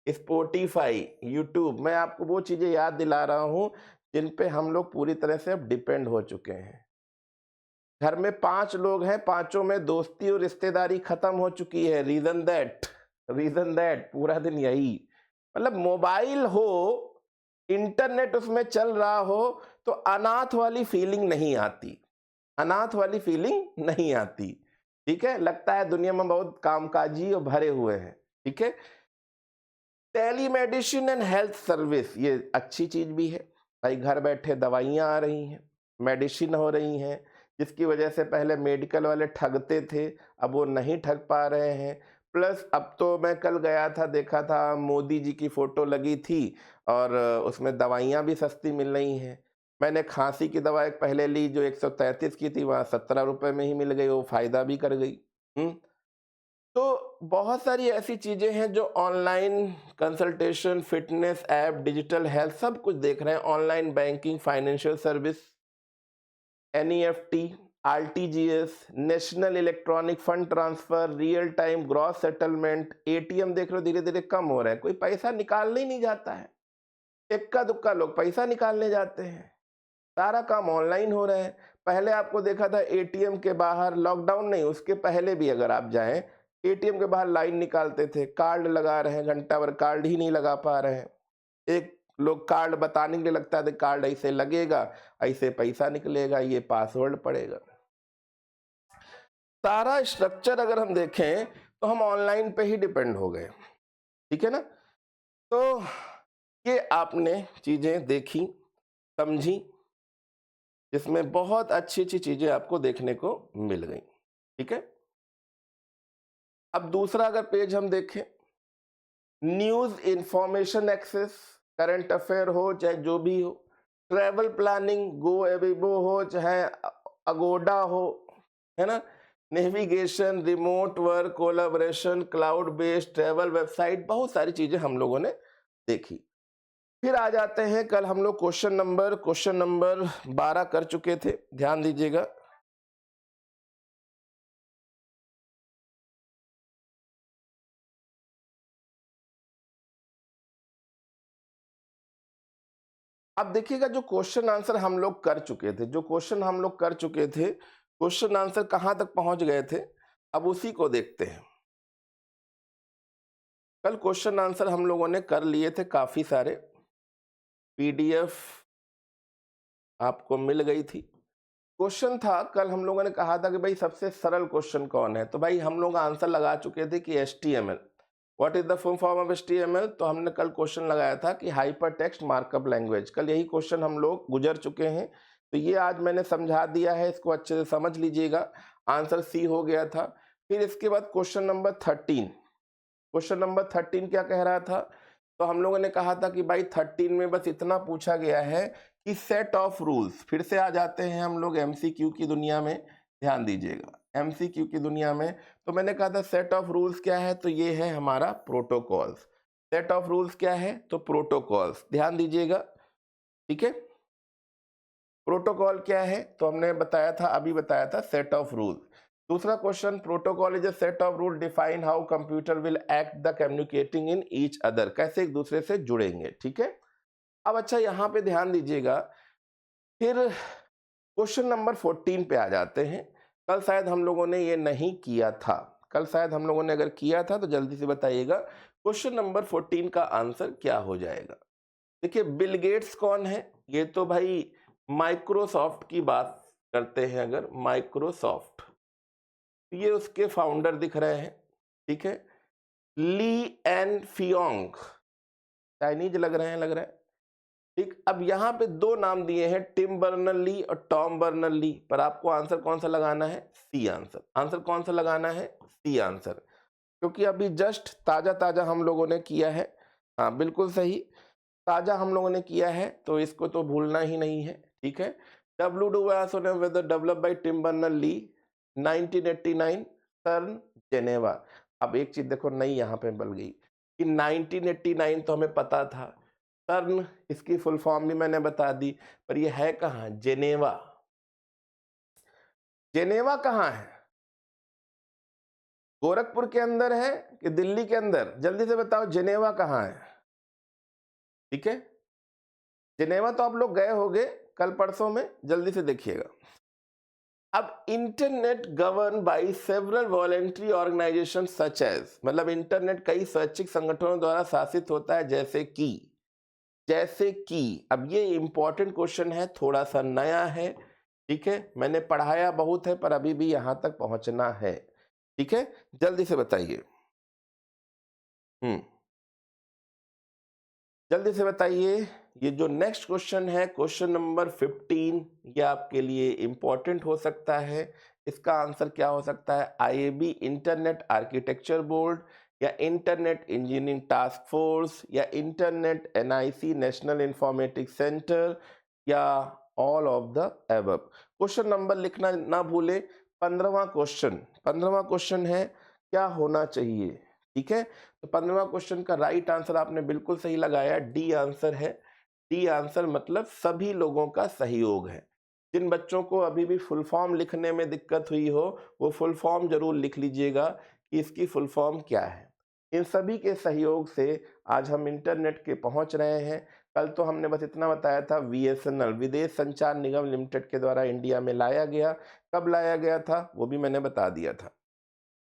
Spotify, YouTube, मैं आपको वो चीजें याद दिला रहा हूं जिन पे हम लोग पूरी तरह से अब डिपेंड हो चुके हैं। घर में 5 लोग हैं, पांचों में दोस्ती और रिश्तेदारी खत्म हो चुकी है। रीजन दैट पूरा दिन यही, मतलब मोबाइल हो, इंटरनेट उसमें चल रहा हो, तो अनाथ वाली फीलिंग नहीं आती, अनाथ वाली फीलिंग नहीं आती। ठीक है। लगता है दुनिया में बहुत कामकाजी और भरे हुए हैं। ठीक है। टेलीमेडिसिन एंड हेल्थ सर्विस, ये अच्छी चीज भी है भाई। घर बैठे दवाइयां आ रही हैं, मेडिसिन हो रही हैं, जिसकी वजह से पहले मेडिकल वाले ठगते थे, अब वो नहीं ठग पा रहे हैं। प्लस अब तो मैं कल गया था, देखा था मोदी जी की फोटो लगी थी और उसमें दवाइयां भी सस्ती मिल रही हैं। मैंने खांसी की दवा एक पहले ली जो 133 की थी, वहां 17 रुपए में ही मिल गई, वो फायदा भी कर गई। हम्म। तो बहुत सारी ऐसी चीजें हैं जो online consultation, fitness app, digital health, सब कुछ देख रहे हैं। Online banking, financial service, NEFT, RTGS, national electronic fund transfer, real time gross settlement, ATM देख लो धीरे धीरे कम हो रहे हैं, कोई पैसा निकालने ही नहीं जाता है। इक्का दुक्का लोग पैसा निकालने जाते हैं, सारा काम ऑनलाइन हो रहा है। पहले आपको देखा था एटीएम के बाहर, लॉकडाउन नहीं उसके पहले भी अगर आप जाएं, एटीएम के बाहर लाइन निकालते थे, कार्ड लगा रहे हैं, घंटा भर कार्ड ही नहीं लगा पा रहे हैं। एक लोग कार्ड बताने के लिए लगता है कार्ड ऐसे लगेगा, ऐसे पैसा निकलेगा, ये पासवर्ड पड़ेगा। सारा स्ट्रक्चर अगर हम देखें तो हम ऑनलाइन पे ही डिपेंड हो गए। ठीक है ना। तो ये आपने चीजें देखी, समझी, जिसमें बहुत अच्छी अच्छी चीजें आपको देखने को मिल गई। ठीक है। अब दूसरा अगर पेज हम देखें, news information access, current affair हो चाहे जो भी हो, ट्रैवल प्लानिंग, गो एविबो हो चाहे अगोडा हो, है ना, navigation, remote work, collaboration, cloud based travel website, बहुत सारी चीजें हम लोगों ने देखी। फिर आ जाते हैं, कल हम लोग क्वेश्चन नंबर 12 कर चुके थे, ध्यान दीजिएगा। अब देखिएगा जो क्वेश्चन आंसर हम लोग कर चुके थे, क्वेश्चन आंसर कहां तक पहुंच गए थे, अब उसी को देखते हैं। कल क्वेश्चन आंसर हम लोगों ने कर लिए थे काफी सारे, पीडीएफ आपको मिल गई थी। क्वेश्चन था, कल हम लोगों ने कहा था कि भाई सबसे सरल क्वेश्चन कौन है, तो भाई हम लोग आंसर लगा चुके थे कि HTML, what is the full form of HTML? तो हमने कल क्वेश्चन लगाया था कि हाइपर टेक्स्ट मार्कअप लैंग्वेज। कल यही क्वेश्चन हम लोग गुजर चुके हैं, तो ये आज मैंने समझा दिया है, इसको अच्छे से समझ लीजिएगा। आंसर सी हो गया था। फिर इसके बाद क्वेश्चन नंबर 13। क्वेश्चन नंबर 13 क्या कह रहा था? तो हम लोगों ने कहा था कि भाई 13 में बस इतना पूछा गया है कि सेट ऑफ रूल्स। फिर से आ जाते हैं हम लोग MCQ की दुनिया में, ध्यान दीजिएगा, MCQ की दुनिया में। तो मैंने कहा था सेट ऑफ रूल्स क्या है? तो ये है हमारा प्रोटोकॉल्स। सेट ऑफ रूल्स क्या है? तो प्रोटोकॉल्स, ध्यान दीजिएगा, ठीक है। प्रोटोकॉल क्या है? तो हमने बताया था, अभी बताया था, सेट ऑफ रूल। दूसरा question, protocol is a set of rule define how computer will act the communicating in each other, कैसे एक दूसरे से जुड़ेंगे, ठीक है। अब अच्छा यहाँ पे ध्यान दीजिएगा, फिर क्वेश्चन नंबर 14 पे आ जाते हैं। कल शायद हम लोगों ने ये नहीं किया था, कल शायद हम लोगों ने अगर किया था तो जल्दी से बताइएगा क्वेश्चन नंबर 14 का आंसर क्या हो जाएगा। देखिए, बिल गेट्स कौन है? ये तो भाई माइक्रोसॉफ्ट की बात करते हैं, अगर माइक्रोसॉफ्ट, ये उसके फाउंडर दिख रहे हैं, ठीक है। ली एन फियोंग, चाइनीज लग रहे हैं, लग रहा है, ठीक। अब यहाँ पे दो नाम दिए हैं, टिम बर्नर ली और टॉम बर्नर ली, पर आपको आंसर कौन सा लगाना है? C answer. आंसर कौन सा लगाना है? सी आंसर, क्योंकि अभी जस्ट ताजा ताजा हम लोगों ने किया है। हाँ बिल्कुल सही, ताजा हम लोगों ने किया है, तो इसको तो भूलना ही नहीं है, ठीक है। Develop by Tim Berner Lee 1989, CERN Geneva. अब एक चीज देखो नई यहाँ पे बन गई कि 1989 तो हमें पता था, सर्न इसकी फुल फॉर्म भी मैंने बता दी, पर ये है कहाँ? जेनेवा। जेनेवा कहाँ है? गोरखपुर के अंदर है कि दिल्ली के अंदर? जल्दी से बताओ, जेनेवा कहाँ है, ठीक है। जेनेवा तो आप लोग गए होंगे कल परसों में, जल्दी से देखिएगा। अब internet govern by several voluntary organisation such as, मतलब इंटरनेट कई स्वैच्छिक संगठनों द्वारा शासित होता है, जैसे कि अब ये इंपॉर्टेंट क्वेश्चन है, थोड़ा सा नया है, ठीक है। मैंने पढ़ाया बहुत है, पर अभी भी यहां तक पहुंचना है, ठीक है। जल्दी से बताइए, जल्दी से बताइए। ये जो नेक्स्ट क्वेश्चन है, क्वेश्चन नंबर 15, ये आपके लिए इंपॉर्टेंट हो सकता है। इसका आंसर क्या हो सकता है? IAB इंटरनेट आर्किटेक्चर बोर्ड, या इंटरनेट इंजीनियरिंग टास्क फोर्स, या internet NIC national informatics centre, या all of the above. Question number लिखना ना भूले। 15वां क्वेश्चन है, क्या होना चाहिए, ठीक है। तो 15वां क्वेश्चन का राइट आंसर आपने बिल्कुल सही लगाया, डी आंसर है। डी आंसर मतलब सभी लोगों का सहयोग है। जिन बच्चों को अभी भी फुल फॉर्म लिखने में दिक्कत हुई हो, वो फुल फॉर्म जरूर लिख लीजिएगा कि इसकी फुल फॉर्म क्या है। इन सभी के सहयोग से आज हम इंटरनेट के पहुंच रहे हैं। कल तो हमने बस इतना बताया था, VSNL विदेश संचार निगम लिमिटेड के द्वारा इंडिया में लाया गया। कब लाया गया था वो भी मैंने बता दिया था।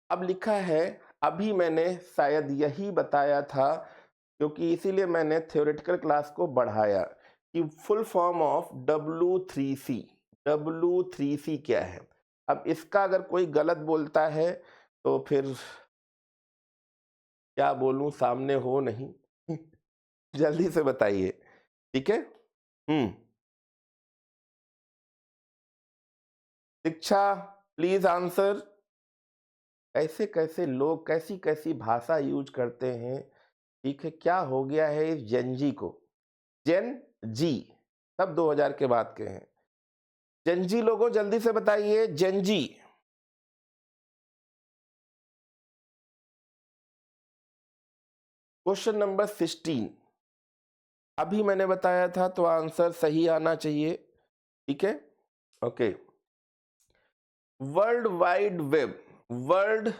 अब लिखा है, अभी मैंने शायद यही बताया था, क्योंकि इसीलिए मैंने थ्योरेटिकल क्लास को बढ़ाया, कि full form of W3C, W3C क्या है। अब इसका अगर कोई गलत बोलता है तो फिर क्या बोलूं, सामने हो नहीं। जल्दी से बताइए, ठीक है। शिक्षा, प्लीज आंसर। कैसे कैसे लोग कैसी कैसी भाषा यूज करते हैं, ठीक है। क्या हो गया है इस जेनजी को? जेन जी सब 2000 के बाद के हैं। जेनजी लोगों जल्दी से बताइए, जेनजी। क्वेश्चन नंबर 16 अभी मैंने बताया था, तो आंसर सही आना चाहिए, ठीक है। Okay, world wide web, world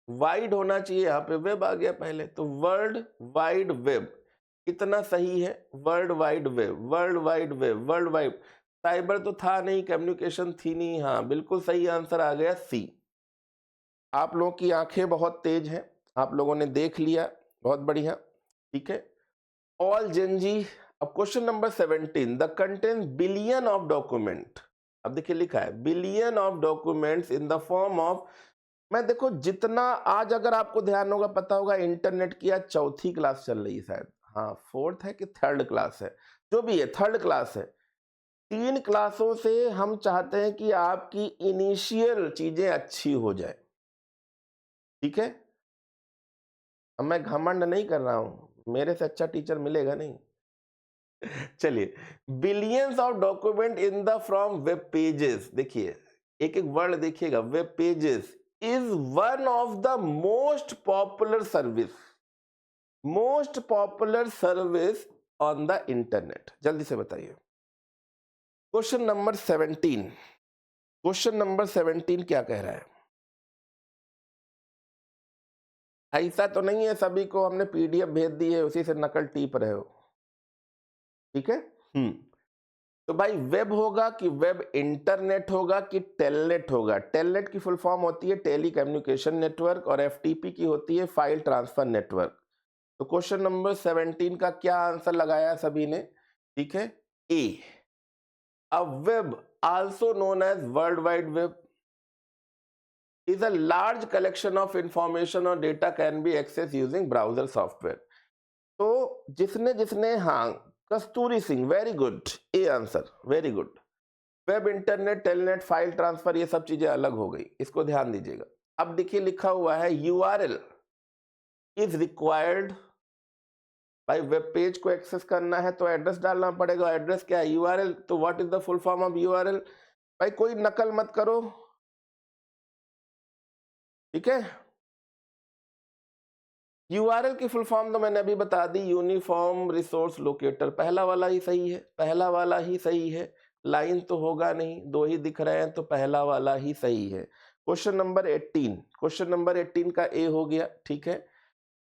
wide होना चाहिए, यहाँ पे वेब आ गया पहले, तो वर्ल्ड वाइड वेब कितना सही है? World wide web, world wide web, world wide. Cyber तो था नहीं, कम्युनिकेशन थी नहीं, हाँ बिल्कुल सही आंसर आ गया सी। आप लोगों की आंखें बहुत तेज हैं, आप लोगों ने देख लिया, बहुत बढ़िया, ठीक है। All Gen Z. अब question number 17, the content billion of document. अब देखिए लिखा है billion of documents in the form of मैं देखो जितना आज अगर आपको ध्यान होगा पता होगा इंटरनेट की आज चौथी क्लास चल रही है शायद, हाँ फोर्थ है कि थर्ड क्लास है, जो भी है थर्ड क्लास है। 3 क्लासों से हम चाहते हैं कि आपकी इनिशियल चीजें अच्छी हो जाए, ठीक है। अब मैं घमंड नहीं कर रहा हूं, मेरे से अच्छा टीचर मिलेगा नहीं। चलिए, billions of document in the from web pages, देखिए एक एक वर्ड देखिएगा, web pages is one of the most popular service on the internet. जल्दी से बताइए। क्वेश्चन नंबर 17, क्वेश्चन नंबर 17 क्या कह रहा है? ऐसा तो नहीं है सभी को हमने पीडीएफ भेज दी है उसी से नकल टीप रहे हो, ठीक है। हम्म तो भाई वेब होगा कि वेब इंटरनेट होगा कि टेलनेट होगा? टेलनेट की फुल फॉर्म होती है टेली कम्युनिकेशन नेटवर्क और एफटीपी की होती है फाइल ट्रांसफर नेटवर्क। तो क्वेश्चन नंबर 17 का क्या आंसर लगाया सभी ने? ठीक है, A. A web also known as world wide web is a large collection of information or data can be accessed using browser software। तो जिसने जिसने हाँ, Kasturi Singh, very good, A answer, very good. Web, internet, telnet, file transfer, ये सब चीजें अलग हो गई, इसको ध्यान दीजिएगा। अब देखिए लिखा हुआ है यूआरएल इज रिक्वायर्ड। भाई वेब पेज को एक्सेस करना है तो एड्रेस डालना पड़ेगा। एड्रेस क्या है? यूआरएल। तो what is the full form of URL? भाई कोई नकल मत करो, ठीक है। यूआरएल की फुल फॉर्म तो मैंने अभी बता दी, यूनिफॉर्म रिसोर्स लोकेटर। पहला वाला ही सही है, पहला वाला ही सही है, लाइन तो होगा नहीं, दो ही दिख रहे हैं तो पहला वाला ही सही है। क्वेश्चन नंबर 18, क्वेश्चन नंबर 18 का ए हो गया, ठीक है।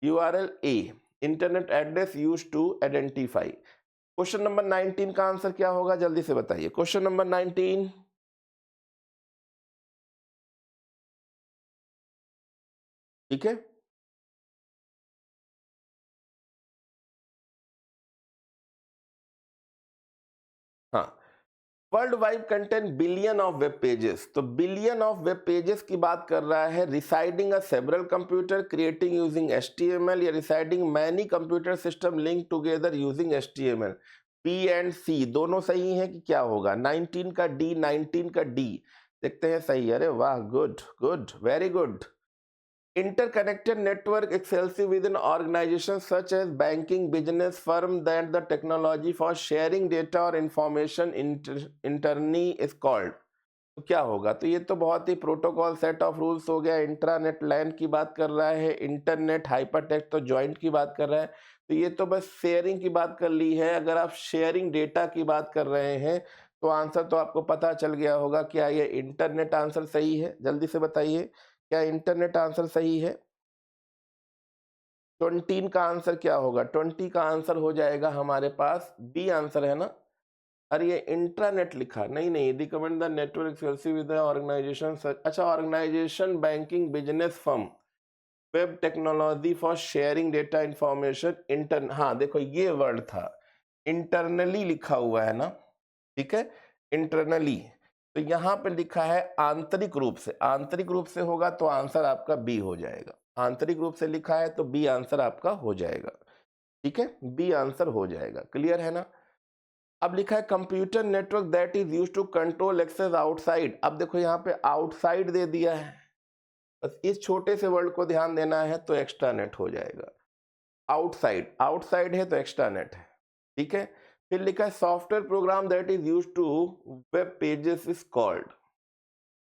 URL a, internet address use to identify. Question number 19 का आंसर क्या होगा? जल्दी से बताइए। क्वेश्चन नंबर 19, ठीक है। हाँ, world wide content billion of web pages. तो बिलियन ऑफ वेब पेजेस की बात कर रहा है। Residing a several computer creating using HTML, या residing many computer system link together using HTML. P and C दोनों सही हैं कि क्या होगा? 19 का डी, 19 का डी, देखते हैं सही। अरे वाह, good good, very good. Interconnected network excelsive within organizations such as banking, business, firm that the technology for sharing data or information internally is called। तो क्या होगा? तो ये तो बहुत ही प्रोटोकॉल सेट ऑफ रूल्स हो गया। इंट्रानेट लैन की बात कर रहा है, इंटरनेट हाइपरटेक्स्ट तो जॉइंट की बात कर रहा है। तो ये तो बस शेयरिंग की बात कर ली है। अगर आप शेयरिंग डेटा की बात कर रहे हैं तो आंसर तो आपको पता चल गया होगा। क्या ये इंटरनेट आंसर सही है? जल्दी से बताइए, क्या इंटरनेट आंसर सही है? 20 का आंसर क्या होगा? 20 का आंसर हो जाएगा हमारे पास बी आंसर है ना। अरे ये इंट्रानेट लिखा, नहीं नहीं, recommend the network exclusive with the organisation. अच्छा, organisation, banking, business, firm, web technology for sharing data information, हाँ देखो ये वर्ड था, इंटरनली लिखा हुआ है ना, ठीक है, इंटरनली। तो यहाँ पे लिखा है आंतरिक रूप से, आंतरिक रूप से होगा तो आंसर आपका बी हो जाएगा। आंतरिक रूप से लिखा है तो बी आंसर आपका हो जाएगा, ठीक है, बी आंसर हो जाएगा। क्लियर है ना? अब लिखा है computer network that is used to control access outside. अब देखो यहाँ पे आउटसाइड दे दिया है, बस इस छोटे से वर्ड को ध्यान देना है तो एक्स्ट्रा नेट हो जाएगा। आउटसाइड, आउटसाइड है तो एक्स्ट्रा नेट है, ठीक है। फिर लिखा है software program that is used to web pages is called.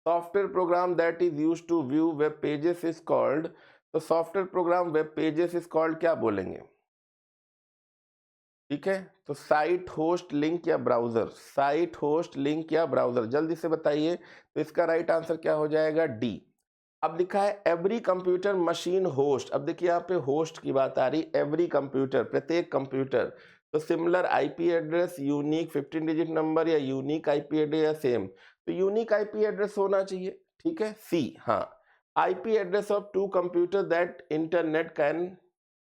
Software program that is used to view web pages is called. तो software program web pages is called क्या बोलेंगे? ठीक है, तो साइट होस्ट लिंक या ब्राउजर, साइट होस्ट लिंक या browser, जल्दी से बताइए। तो इसका राइट आंसर क्या हो जाएगा? डी। अब लिखा है एवरी कंप्यूटर मशीन होस्ट। अब देखिए यहाँ पे होस्ट की बात आ रही, एवरी कंप्यूटर, प्रत्येक कंप्यूटर। तो similar IP address, unique 15 digit number, या यूनिक आईपी एड्रेस, या सेम। तो यूनिक आईपी एड्रेस होना चाहिए, ठीक है, सी। हाँ, IP address of two computer that internet can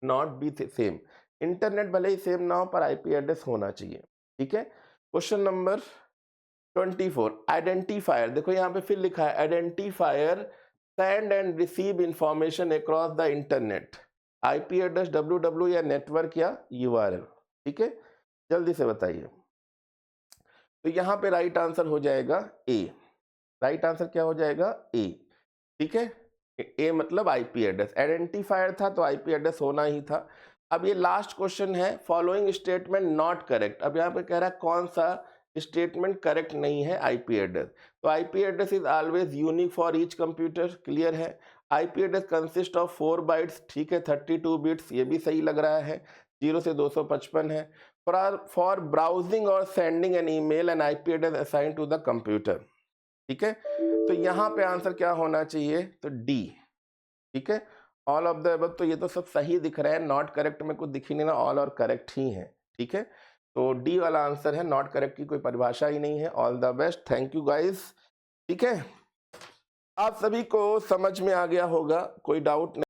not be same. Internet भले ही सेम ना हो पर आईपी एड्रेस होना चाहिए, ठीक है। Question number 24, identifier. देखो यहाँ पे फिर लिखा है identifier send and receive information across the internet, IP address www या नेटवर्क या यूआरएल। ठीक है, जल्दी से बताइए। तो यहाँ पे राइट आंसर हो जाएगा ए। राइट आंसर क्या हो जाएगा? ए। ठीक है, ए मतलब आईपी एड्रेस, आइडेंटिफायर था तो आईपी एड्रेस होना ही था। अब ये लास्ट क्वेश्चन है, फॉलोइंग स्टेटमेंट नॉट करेक्ट। अब यहाँ पे कह रहा है कौन सा स्टेटमेंट करेक्ट नहीं है आईपी एड्रेस। तो IP address is always unique for each computer, clear है। IP address consist of 4 bytes, ठीक है, 32 बिट्स, ये भी सही लग रहा है, 0 से 255 है। फॉर ब्राउजिंग और sending an email and IP address assign to the computer. ठीक है, तो यहाँ पे आंसर क्या होना चाहिए? तो डी। ठीक है, ऑल ऑफ द अबव, तो ये तो सब सही दिख रहा है, नॉट करेक्ट में कुछ दिख ही नहीं ना, ऑल और करेक्ट ही है। ठीक है, तो डी वाला आंसर है, नॉट करेक्ट की कोई परिभाषा ही नहीं है। All the best, thank you guys. ठीक है, आप सभी को समझ में आ गया होगा, कोई डाउट नहीं।